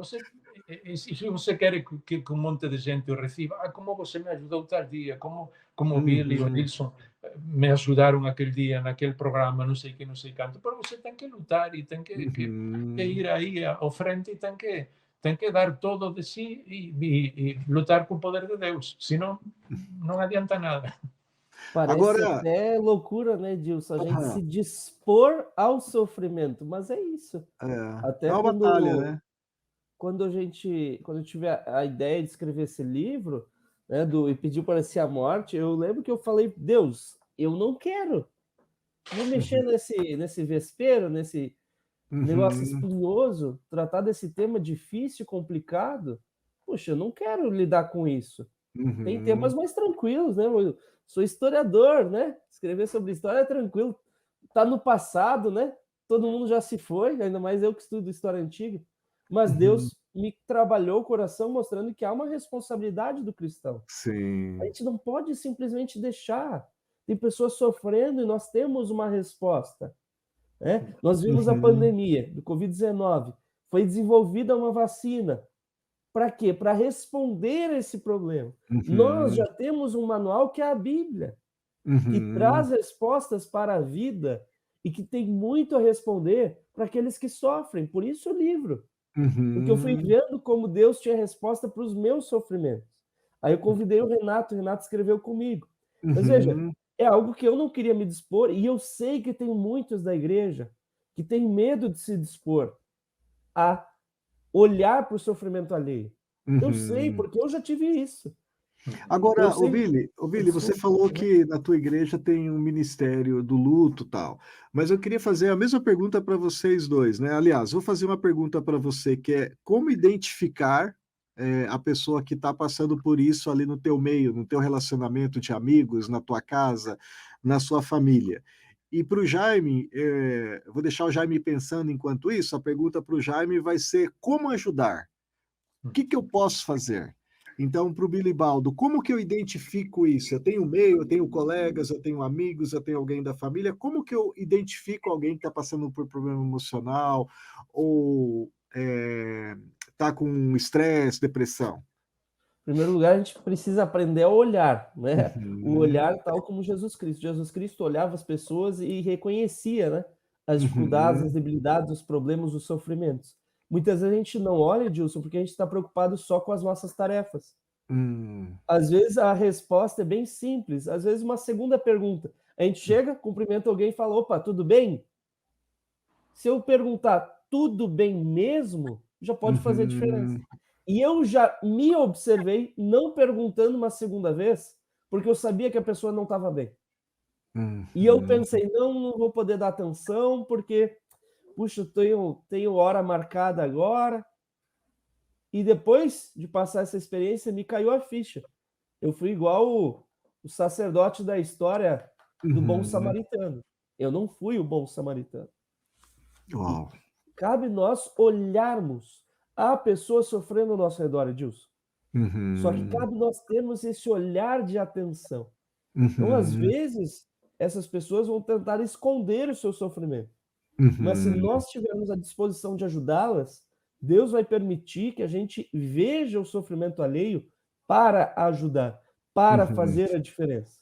se você quer que um monte de gente o receba, como você me ajudou tal dia, como o Billy ou Nilson me ajudaram aquele dia, naquele programa, não sei que, não sei quanto, mas você tem que lutar e tem que ir aí ao frente e tem que dar todo de si e lutar com o poder de Deus, senão não adianta nada. Parece até loucura, né, Dilson? A gente se dispor ao sofrimento, mas é isso. Até é uma batalha, né? Quando eu tive a ideia de escrever esse livro, né, e pediu para si a morte, eu lembro que eu falei: Deus, eu não quero. Vou mexer nesse vespeiro, nesse negócio espinhoso, tratar desse tema difícil, complicado. Puxa, eu não quero lidar com isso. Tem temas mais tranquilos, né? Eu sou historiador, né? Escrever sobre história é tranquilo. Tá no passado, né? Todo mundo já se foi, ainda mais eu que estudo história antiga. Mas Deus me trabalhou o coração mostrando que há uma responsabilidade do cristão. Sim. A gente não pode simplesmente deixar. Tem pessoas sofrendo e nós temos uma resposta. Né? Nós vimos a pandemia do Covid-19. Foi desenvolvida uma vacina. Para quê? Para responder a esse problema. Nós já temos um manual que é a Bíblia, que traz respostas para a vida e que tem muito a responder para aqueles que sofrem. Por isso o livro. Porque eu fui vendo como Deus tinha resposta para os meus sofrimentos. Aí eu convidei o Renato escreveu comigo. Mas veja, é algo que eu não queria me dispor, e eu sei que tem muitos da igreja que têm medo de se dispor a olhar para o sofrimento alheio. Eu sei, porque eu já tive isso. Agora, o Billy, você falou que na tua igreja tem um ministério do luto e tal, mas eu queria fazer a mesma pergunta para vocês dois, né? Aliás, vou fazer uma pergunta para você, que é como identificar a pessoa que está passando por isso ali no teu meio, no teu relacionamento de amigos, na tua casa, na sua família. E para o Jaime, vou deixar o Jaime pensando enquanto isso, a pergunta para o Jaime vai ser como ajudar? O que eu posso fazer? Então, para o Billy Baldo, como que eu identifico isso? Eu tenho meio, eu tenho colegas, eu tenho amigos, eu tenho alguém da família. Como que eu identifico alguém que está passando por problema emocional ou está com estresse, depressão? Em primeiro lugar, a gente precisa aprender a olhar, né? O olhar tal como Jesus Cristo. Jesus Cristo olhava as pessoas e reconhecia, né? As dificuldades, as debilidades, os problemas, os sofrimentos. Muitas vezes a gente não olha, Edilson, porque a gente está preocupado só com as nossas tarefas. Às vezes a resposta é bem simples. Às vezes uma segunda pergunta. A gente chega, cumprimenta alguém e fala, opa, tudo bem? Se eu perguntar, tudo bem mesmo? Já pode fazer diferença. E eu já me observei não perguntando uma segunda vez, porque eu sabia que a pessoa não estava bem. E eu pensei, não vou poder dar atenção, porque, puxa, tenho hora marcada agora. E depois de passar essa experiência, me caiu a ficha. Eu fui igual o sacerdote da história do bom samaritano. Eu não fui o bom samaritano. Uau. Cabe nós olharmos a pessoa sofrendo ao nosso redor, Edilson. Só que cabe nós termos esse olhar de atenção. Então, às vezes, essas pessoas vão tentar esconder o seu sofrimento. Mas se nós tivermos a disposição de ajudá-las, Deus vai permitir que a gente veja o sofrimento alheio para ajudar, para fazer a diferença.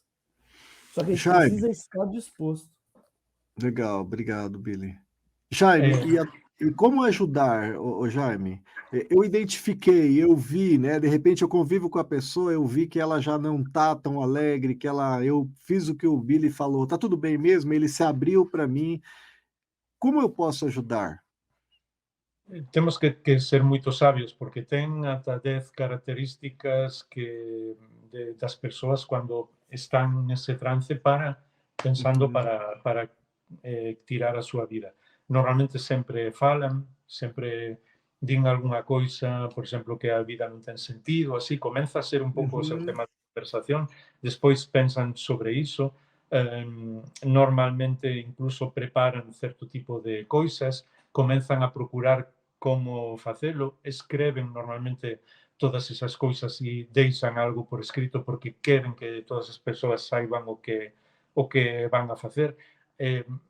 Só que a gente precisa estar disposto. Legal, obrigado, Billy. Jaime, e como ajudar, Jaime? Eu identifiquei, eu vi, né? De repente eu convivo com a pessoa, eu vi que ela já não tá tão alegre, eu fiz o que o Billy falou, tá tudo bem mesmo? Ele se abriu para mim. Como eu posso ajudar? temos que ser muito sábios, porque tem ata 10 características das pessoas quando estão nesse trance pensando para tirar a sua vida. Normalmente sempre falam, sempre din alguna coisa, por exemplo, que a vida non ten sentido, así, comeza a ser un pouco o seu tema de conversación, despois pensan sobre iso, normalmente incluso preparan certo tipo de coisas, comenzan a procurar como facelo, escreven normalmente todas esas coisas e deixan algo por escrito porque queren que todas as persoas saiban o que van a facer.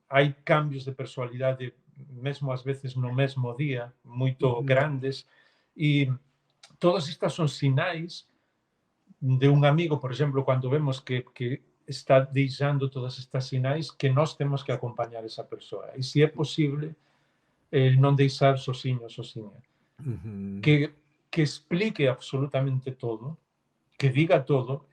Hai cambios de personalidade mesmo ás veces no mesmo día, moito grandes, e todas estas son sinais de un amigo, por exemplo, cando vemos que está deixando todas estas sinais, que nós temos que acompañar esa persoa. E se é posible, non deixar sozinho, sozinha. Que explique absolutamente todo, que diga todo.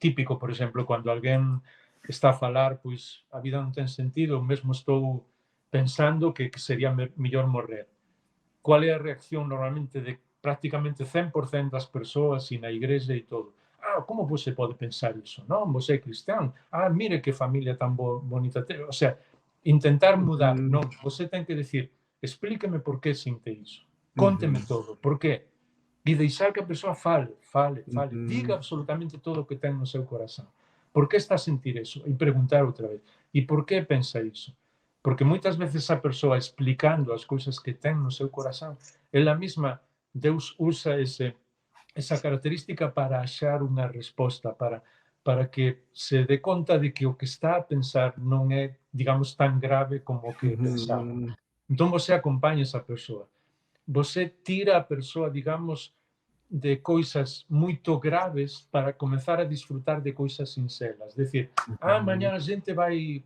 Típico, por exemplo, cando alguén está a falar, pois a vida non ten sentido, mesmo estou pensando que sería mellor morrer. Qual é a reacción normalmente de prácticamente 100% das persoas e na igrexa e todo? Como você pode pensar iso? Non, você é cristián. Mire que familia tan bonita. O sea, intentar mudar. Non, você ten que decir, explíqueme por que sinte iso. Cónteme todo. Por qué? E deixar que a persoa fale. Diga absolutamente todo o que ten no seu corazón. Por que está a sentir iso? E preguntar outra vez. E por que pensa iso? Porque moitas veces a persoa explicando as cousas que ten no seu corazón, ela mesma, Deus usa esa característica para achar unha resposta, para que se dé conta de que o que está a pensar non é, digamos, tan grave como o que pensaba. Entón, você acompaña esa persoa. Você tira a persoa, digamos, de coisas moito graves para comenzar a disfrutar de coisas sincelas. Decir, mañá a xente vai,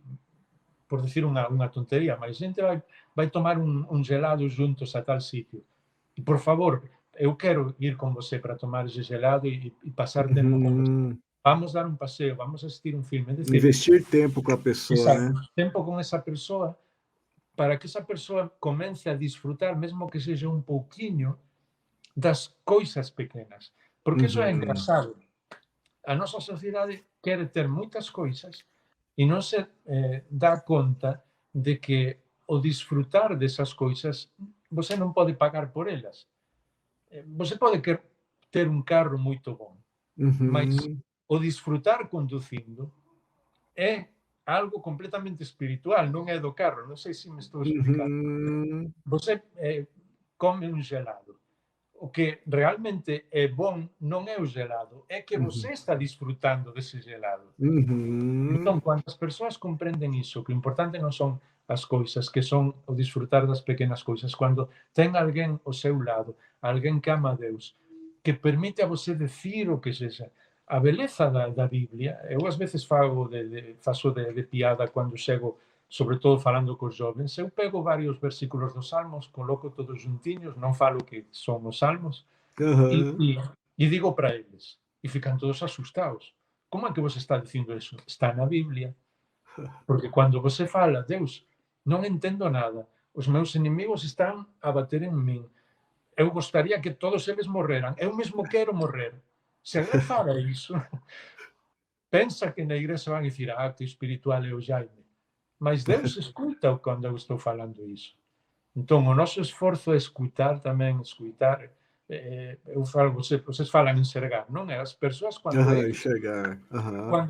por decir unha tontería, mas a xente vai tomar un gelado juntos a tal sitio. E, por favor, eu quero ir con você para tomar ese gelado e pasar tempo con você. Vamos dar un paseo, vamos assistir un filme. Decir, investir tempo com a pessoa, exacto, né? tempo con esa persoa para que esa persoa comece a disfrutar, mesmo que seja un pouquiño, das coisas pequenas. Porque iso é engraçado. A nosa sociedade quere ter moitas coisas e non se dá conta de que o disfrutar desas coisas você non pode pagar por elas. Você pode ter un carro moito bom, mas o disfrutar conducindo é algo completamente espiritual, non é do carro. Non sei se me estou explicando. Você come un gelado. O que realmente é bom non é o gelado, é que você está disfrutando desse gelado. Entón, cando as persoas comprenden iso, que o importante non son as coisas, que son o disfrutar das pequenas coisas, cando ten alguén ao seu lado, alguén que ama a Deus, que permite a você decir o que sexa, a beleza da Biblia, eu ás veces faço de piada cando chego, sobre todo falando cos jovens, eu pego varios versículos dos Salmos, coloco todos juntiños, non falo que son os Salmos, e digo para eles, e fican todos asustados. Como é que você está dicindo iso? Está na Biblia. Porque cando você fala, Deus, non entendo nada, os meus inimigos están a bater en min, eu gostaría que todos eles morreran, eu mesmo quero morrer. Se alguén fala iso, pensa que na igrexa van dicir, que espiritual é o Jaime. Mas Deus escuta cando eu estou falando iso. Entón, o noso esforzo é escutar tamén, eu falo, vocês falan enxergar, non? As persoas cando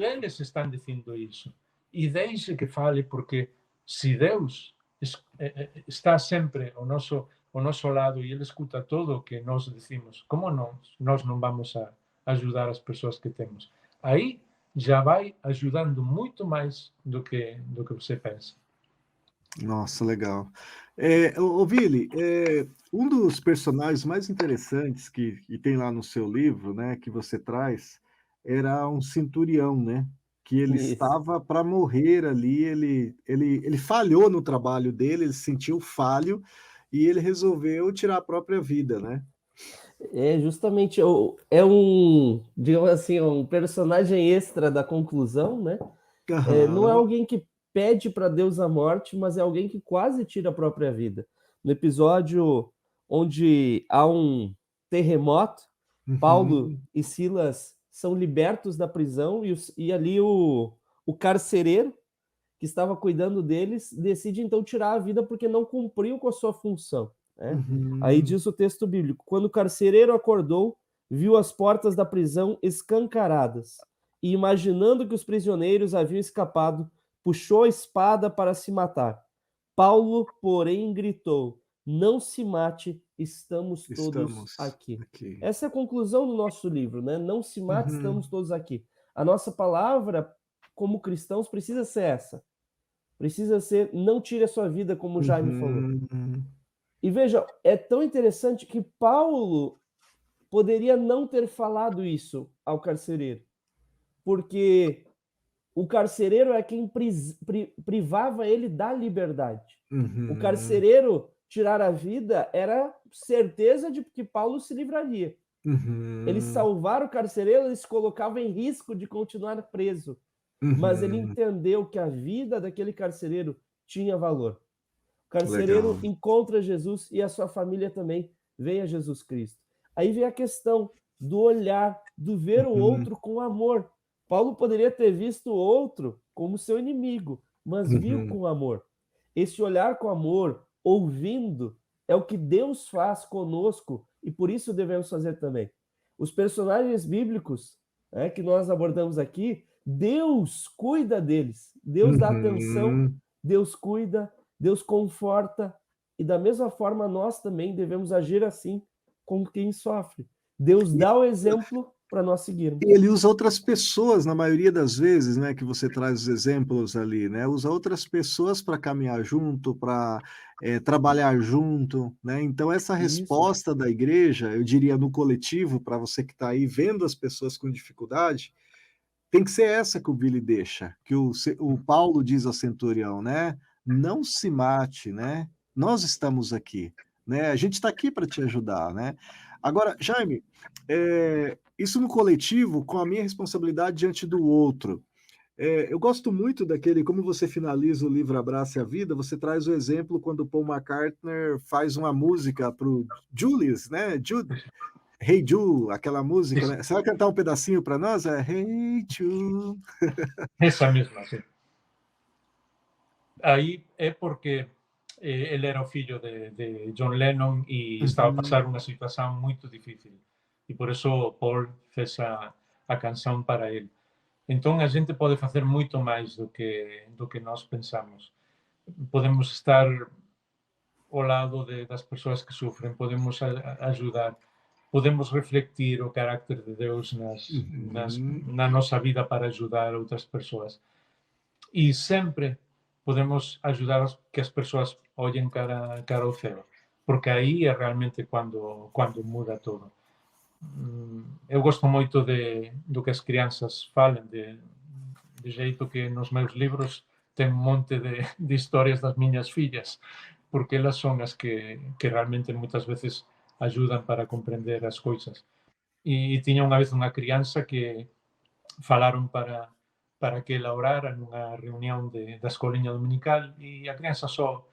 eles están dicindo iso, e deixe que fale, porque se Deus está sempre ao noso lado e ele escuta todo o que nós decimos, como nós non vamos a ajudar as persoas que temos? Aí já vai ajudando muito mais do que você pensa. Nossa, legal. Vili, um dos personagens mais interessantes que tem lá no seu livro, né, que você traz, era um centurião, né? Que ele estava para morrer ali, ele falhou no trabalho dele, ele se sentiu falho e ele resolveu tirar a própria vida, né? Justamente, digamos assim, um personagem extra da conclusão, né? Não é alguém que pede para Deus a morte, mas é alguém que quase tira a própria vida. no episódio onde há um terremoto, Paulo e Silas são libertos da prisão e ali o carcereiro que estava cuidando deles decide então tirar a vida porque não cumpriu com a sua função, né? Aí diz o texto bíblico: quando o carcereiro acordou, viu as portas da prisão escancaradas e, imaginando que os prisioneiros haviam escapado, puxou a espada para se matar. Paulo, porém, gritou: não se mate, estamos todos aqui. Essa é a conclusão do nosso livro, né? Não se mate, estamos todos aqui. A nossa palavra, como cristãos, precisa ser essa. Precisa ser: não tire a sua vida, como o Jaime falou. E veja, é tão interessante que Paulo poderia não ter falado isso ao carcereiro, porque o carcereiro é quem privava ele da liberdade. O carcereiro tirar a vida era certeza de que Paulo se livraria. Eles salvaram o carcereiro, eles se colocavam em risco de continuar preso. Mas ele entendeu que a vida daquele carcereiro tinha valor. O carcereiro encontra Jesus e a sua família também vem a Jesus Cristo. Aí vem a questão do olhar, do ver o outro com amor. Paulo poderia ter visto o outro como seu inimigo, mas viu com amor. Esse olhar com amor, ouvindo, é o que Deus faz conosco e por isso devemos fazer também. Os personagens bíblicos, né, que nós abordamos aqui, Deus cuida deles, Deus dá atenção, Deus cuida, Deus conforta, e da mesma forma nós também devemos agir assim com quem sofre. Deus dá o exemplo para nós seguirmos. E ele usa outras pessoas, na maioria das vezes, né, que você traz os exemplos ali, né, usa outras pessoas para caminhar junto, para trabalhar junto, né, então essa resposta da igreja, eu diria no coletivo, para você que está aí vendo as pessoas com dificuldade, tem que ser essa que o Billy deixa, que o Paulo diz ao centurião, né, não se mate, né, nós estamos aqui, né, a gente está aqui para te ajudar, né. Agora, Jaime, isso no coletivo, com a minha responsabilidade diante do outro. Eu gosto muito daquele, como você finaliza o livro Abrace a Vida, você traz o exemplo quando Paul McCartney faz uma música para o Julius, né? Hey Jude, aquela música, né? Você vai cantar um pedacinho para nós? Hey Jude. Essa mesma, sim. Aí é porque ele era o filho de John Lennon e estava a passar uma situação muito difícil. E por isso Paul fez a canção para ele. Então a gente pode fazer muito mais do que nós pensamos. Podemos estar ao lado das pessoas que sofrem, podemos ajudar, podemos refletir o carácter de Deus na nossa vida para ajudar outras pessoas. E sempre podemos ajudar que as pessoas olhem cara ao céu, porque aí é realmente quando muda tudo. Eu gosto muito do que as crianças falam, de jeito que nos meus livros tem um monte de histórias das minhas filhas, porque elas são as que realmente muitas vezes ajudam para compreender as coisas. E tinha uma vez uma criança que falaram para que ela orara numa reunião da escolinha dominical e a criança só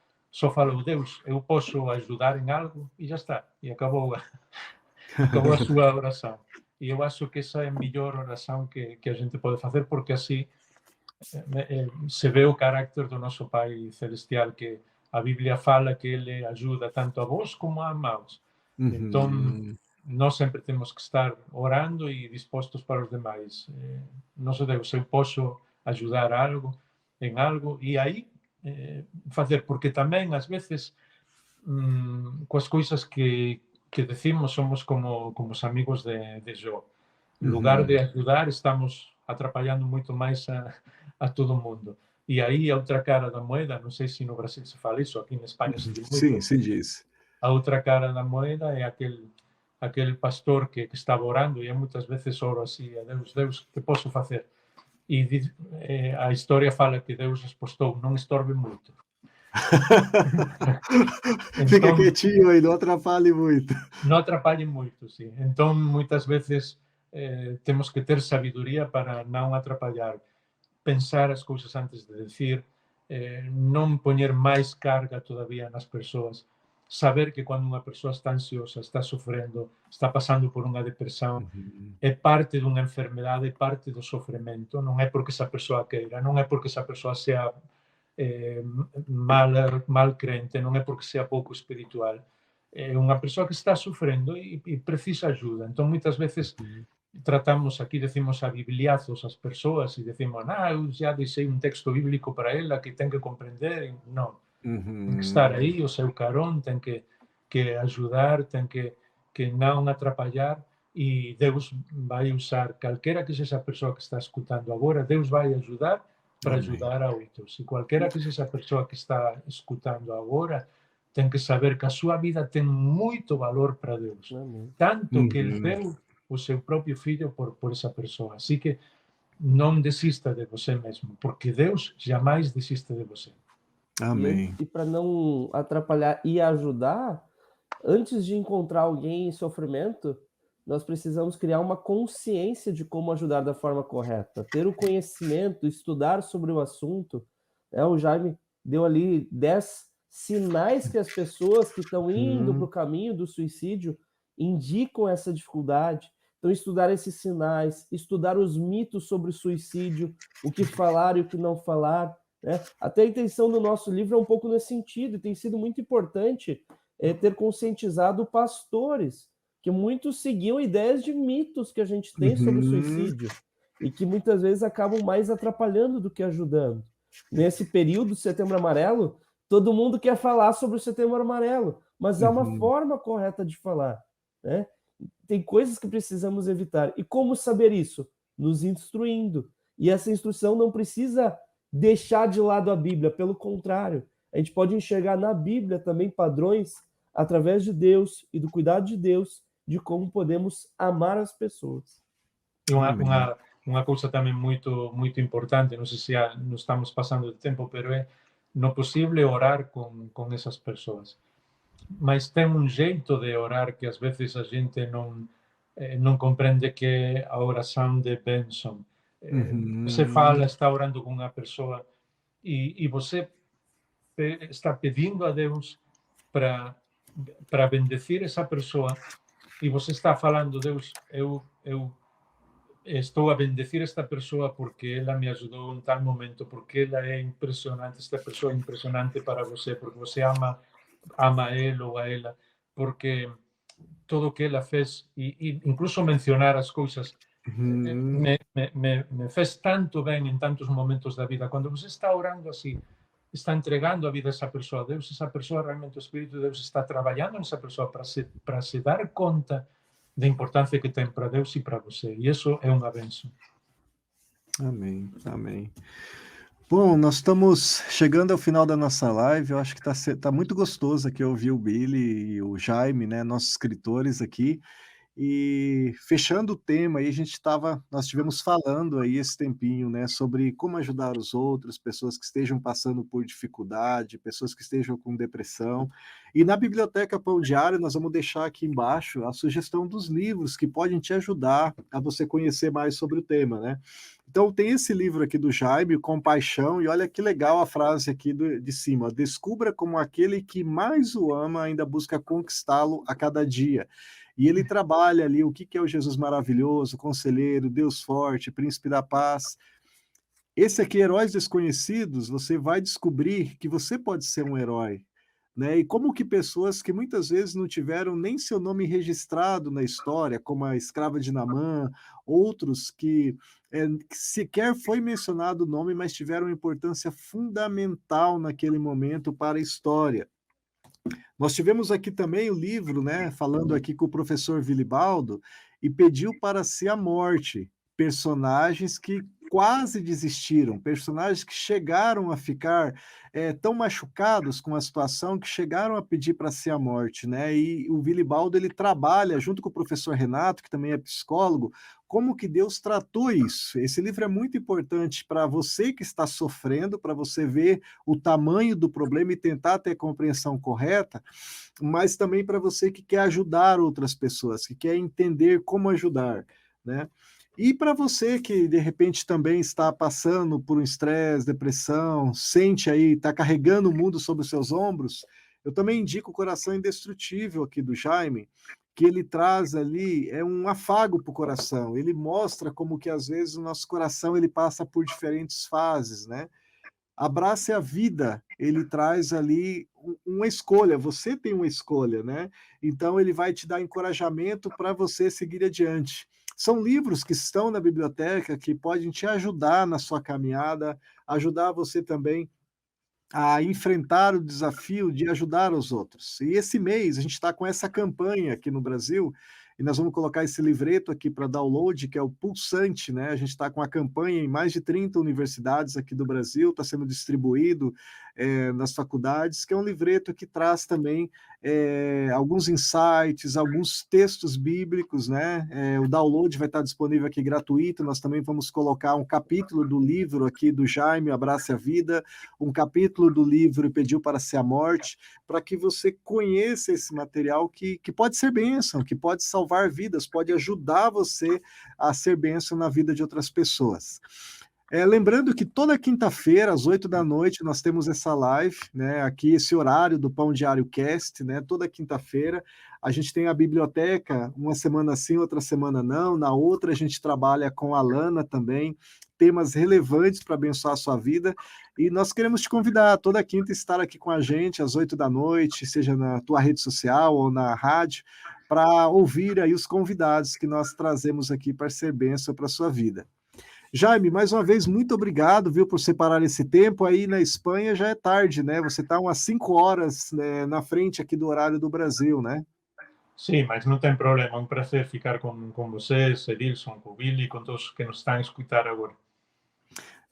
falou: Deus, eu posso ajudar em algo? E já está. E acabou a sua oração. E eu acho que essa é a melhor oração que a gente pode fazer, porque assim se vê o carácter do nosso Pai Celestial, que a Bíblia fala que ele ajuda tanto a vós como a nós. Então, nós sempre temos que estar orando e dispostos para os demais. Nosso Deus, eu posso ajudar em algo, e aí fazer, porque também, às vezes, com as coisas que decimos, somos como os amigos de Jó. Em lugar de ajudar, estamos atrapalhando muito mais a todo mundo. E aí a outra cara da moeda, não sei se no Brasil se fala isso, aqui na Espanha se diz muito. Sim, se diz. A outra cara da moeda é aquele pastor que estava orando, e eu muitas vezes oro assim: a Deus, que posso fazer? E a história fala que Deus respostou: não estorbe muito. Fica quietinho aí, não atrapalhe muito. Não atrapalhe muito, sim. Então, muitas vezes, temos que ter sabedoria para não atrapalhar. Pensar as coisas antes de dizer, não pôr mais carga todavía nas pessoas. saber que quando uma pessoa está ansiosa, está sofrendo, está passando por uma depressão, Uhum. é parte de uma enfermidade, é parte do sofrimento, não é porque essa pessoa queira, não é porque essa pessoa seja mal crente, não é porque seja pouco espiritual. É uma pessoa que está sofrendo e precisa ajuda. Então, muitas vezes, tratamos aqui, decimos a bibliazos às pessoas e decimos, eu já deixei um texto bíblico para ela que tem que compreender. Não. Tem que estar aí, o seu carón, tem que ajudar, tem que não atrapalhar, e Deus vai usar, qualquer que seja a pessoa que está escutando agora, Deus vai ajudar para ajudar a outros. E qualquer que seja a pessoa que está escutando agora, tem que saber que a sua vida tem muito valor para Deus. Amém. Tanto que Ele deu o seu próprio filho por essa pessoa. Assim que não desista de você mesmo, porque Deus jamais desiste de você. Amém. E para não atrapalhar e ajudar, antes de encontrar alguém em sofrimento, nós precisamos criar uma consciência de como ajudar da forma correta, ter o conhecimento, estudar sobre o assunto. O Jaime deu ali 10 sinais que as pessoas que estão indo para o caminho do suicídio indicam essa dificuldade. Então, estudar esses sinais, estudar os mitos sobre o suicídio, o que falar e o que não falar. Até a intenção do nosso livro é um pouco nesse sentido, e tem sido muito importante ter conscientizado pastores, que muitos seguiam ideias de mitos que a gente tem sobre o suicídio, e que muitas vezes acabam mais atrapalhando do que ajudando. Nesse período, Setembro Amarelo, todo mundo quer falar sobre o Setembro Amarelo, mas há uma forma correta de falar, né? Tem coisas que precisamos evitar. E como saber isso? Nos instruindo. E essa instrução não precisa deixar de lado a Bíblia, pelo contrário, a gente pode enxergar na Bíblia também padrões através de Deus e do cuidado de Deus de como podemos amar as pessoas. E uma coisa também muito importante, não sei se já nos estamos passando de tempo, mas é no possível orar com essas pessoas. Mas tem um jeito de orar que às vezes a gente não compreende, que é a oração de bênção. Você fala, está orando com uma pessoa e você está pedindo a Deus para bendecir essa pessoa, e você está falando, Deus, eu estou a bendecir esta pessoa porque ela me ajudou em tal momento, porque ela é impressionante, esta pessoa é impressionante para você, porque você ama ele ou a ela, porque tudo o que ela fez, e incluso mencionar as coisas, me fez tanto bem em tantos momentos da vida. Quando você está orando assim, está entregando a vida a essa pessoa a Deus, essa pessoa realmente, o Espírito de Deus está trabalhando nessa pessoa para se dar conta da importância que tem para Deus e para você. E isso é uma bênção. Amém, amém. Bom, nós estamos chegando ao final da nossa live. Eu acho que tá muito gostoso aqui ouvir o Billy e o Jaime, né, nossos escritores aqui. E fechando o tema, aí nós estivemos falando aí esse tempinho, né, sobre como ajudar os outros, pessoas que estejam passando por dificuldade, pessoas que estejam com depressão. E na Biblioteca Pão Diário, nós vamos deixar aqui embaixo a sugestão dos livros que podem te ajudar a você conhecer mais sobre o tema, né? Então tem esse livro aqui do Jaime, Compaixão, e olha que legal a frase aqui de cima: descubra como aquele que mais o ama ainda busca conquistá-lo a cada dia. E ele trabalha ali o que é o Jesus maravilhoso, conselheiro, Deus forte, príncipe da paz. Esse aqui, Heróis Desconhecidos, você vai descobrir que você pode ser um herói, né? E como que pessoas que muitas vezes não tiveram nem seu nome registrado na história, como a escrava de Naamã, outros que sequer foi mencionado o nome, mas tiveram importância fundamental naquele momento para a história. Nós tivemos aqui também o livro, né, falando aqui com o professor Vilibaldo, e pediu para si a morte, personagens que quase desistiram, personagens que chegaram a ficar tão machucados com a situação que chegaram a pedir para si a morte, né? E o Vilibaldo, ele trabalha junto com o professor Renato, que também é psicólogo, como que Deus tratou isso. Esse livro é muito importante para você que está sofrendo, para você ver o tamanho do problema e tentar ter a compreensão correta, mas também para você que quer ajudar outras pessoas, que quer entender como ajudar, né? E para você que, de repente, também está passando por um estresse, depressão, sente aí, está carregando o mundo sobre os seus ombros, Eu também indico o Coração Indestrutível aqui do Jaime, que ele traz ali um afago para o coração. Ele mostra como que às vezes o nosso coração ele passa por diferentes fases, né? Abrace a Vida, ele traz ali uma escolha, você tem uma escolha, né? Então ele vai te dar encorajamento para você seguir adiante. São livros que estão na biblioteca que podem te ajudar na sua caminhada, ajudar você também a enfrentar o desafio de ajudar os outros. E esse mês a gente está com essa campanha aqui no Brasil, e nós vamos colocar esse livreto aqui para download, que é o Pulsante, né? A gente está com a campanha em mais de 30 universidades aqui do Brasil, está sendo distribuído nas faculdades, que é um livreto que traz também alguns insights, alguns textos bíblicos, né? O download vai estar disponível aqui gratuito, nós também vamos colocar um capítulo do livro aqui do Jaime, Abrace a Vida, um capítulo do livro Pediu para Ser a Morte, para que você conheça esse material que pode ser bênção, que pode salvar vidas, pode ajudar você a ser bênção na vida de outras pessoas. Lembrando que toda quinta-feira, às 8 da noite, nós temos essa live, né? Aqui, esse horário do Pão Diário Cast, né? Toda quinta-feira. A gente tem a biblioteca, uma semana sim, outra semana não. Na outra, a gente trabalha com a Lana também, temas relevantes para abençoar a sua vida. E nós queremos te convidar toda quinta a estar aqui com a gente, às 8 da noite, seja na tua rede social ou na rádio, para ouvir aí os convidados que nós trazemos aqui para ser bênção para a sua vida. Jaime, mais uma vez, muito obrigado, viu, por separar esse tempo. Aí na Espanha já é tarde, né? Você está umas 5 horas, né, na frente aqui do horário do Brasil, né? Sim, mas não tem problema. É um prazer ficar com vocês, Edilson, com o Billy, com todos que nos estão a escutar agora.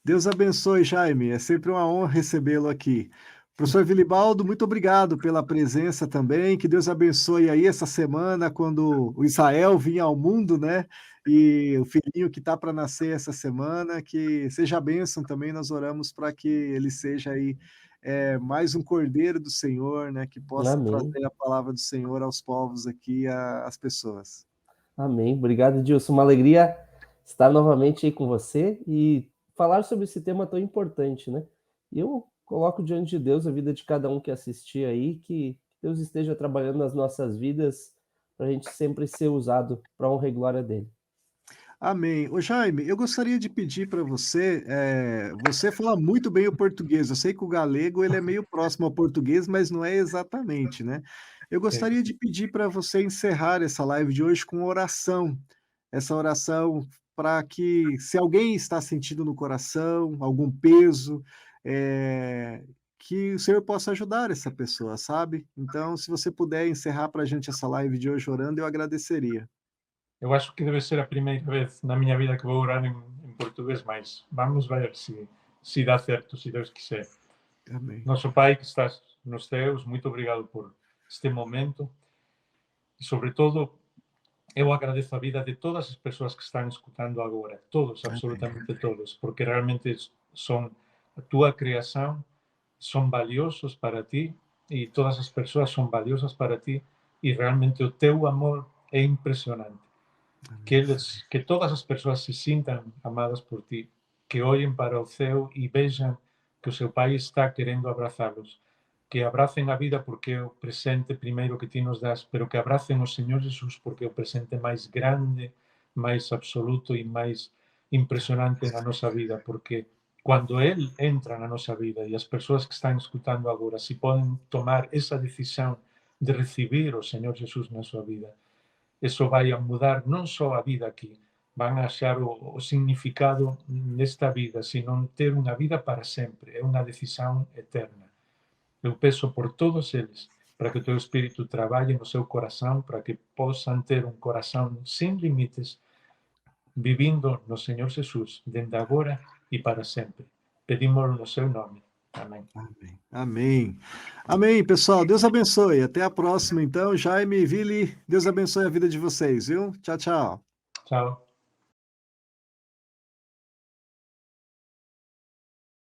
Deus abençoe, Jaime. É sempre uma honra recebê-lo aqui. Professor Vilibaldo, muito obrigado pela presença também. Que Deus abençoe aí essa semana, quando o Israel vinha ao mundo, né? E o filhinho que está para nascer essa semana, que seja bênção também. Nós oramos para que ele seja aí mais um cordeiro do Senhor, né? Que possa Amém. trazer a palavra do Senhor aos povos aqui, às pessoas. Amém. Obrigado, Dilson. Uma alegria estar novamente aí com você e falar sobre esse tema tão importante, né? E eu coloco diante de Deus a vida de cada um que assistir aí, que Deus esteja trabalhando nas nossas vidas para a gente sempre ser usado para honra e glória dele. Amém. Ô Jaime, eu gostaria de pedir para você, você fala muito bem o português, eu sei que o galego ele é meio próximo ao português, mas não é exatamente, né? Eu gostaria de pedir para você encerrar essa live de hoje com uma oração, essa oração para que, se alguém está sentindo no coração algum peso, que o Senhor possa ajudar essa pessoa, sabe? Então, se você puder encerrar para a gente essa live de hoje orando, eu agradeceria. Eu acho que debe ser a primeira vez na minha vida que vou orar em português, mas vamos ver se dá certo, se Deus quiser. Amém. Nosso Pai que estás nos céus, muito obrigado por este momento e, sobretudo, eu agradeço a vida de todas as pessoas que estão escutando agora, todos, absolutamente todos, porque realmente são a tua criação, são valiosos para ti e todas as pessoas são valiosas para ti e realmente o teu amor é impressionante. Que todas as pessoas se sintam amadas por ti, que olhem para o céu e vejam que o seu Pai está querendo abraçá-los, que abracem a vida porque é o presente primeiro que ti nos das, pero que abracem o Senhor Jesus porque é o presente mais grande, mais absoluto e mais impressionante na nossa vida, porque quando Ele entra na nossa vida e as pessoas que estão escutando agora se podem tomar essa decisão de receber o Senhor Jesus na sua vida, isso vai a mudar não só a vida aqui, vão achar o significado nesta vida, sino ter uma vida para sempre, é uma decisão eterna. Eu peço por todos eles, para que o teu Espírito trabalhe no seu coração, para que possam ter um coração sem limites, vivendo no Senhor Jesus, desde agora e para sempre. Pedimos no seu nome. Amém. Amém. Amém. Amém, pessoal. Deus abençoe. Até a próxima, então. Jaime e Vili, Deus abençoe a vida de vocês, viu? Tchau, tchau. Tchau.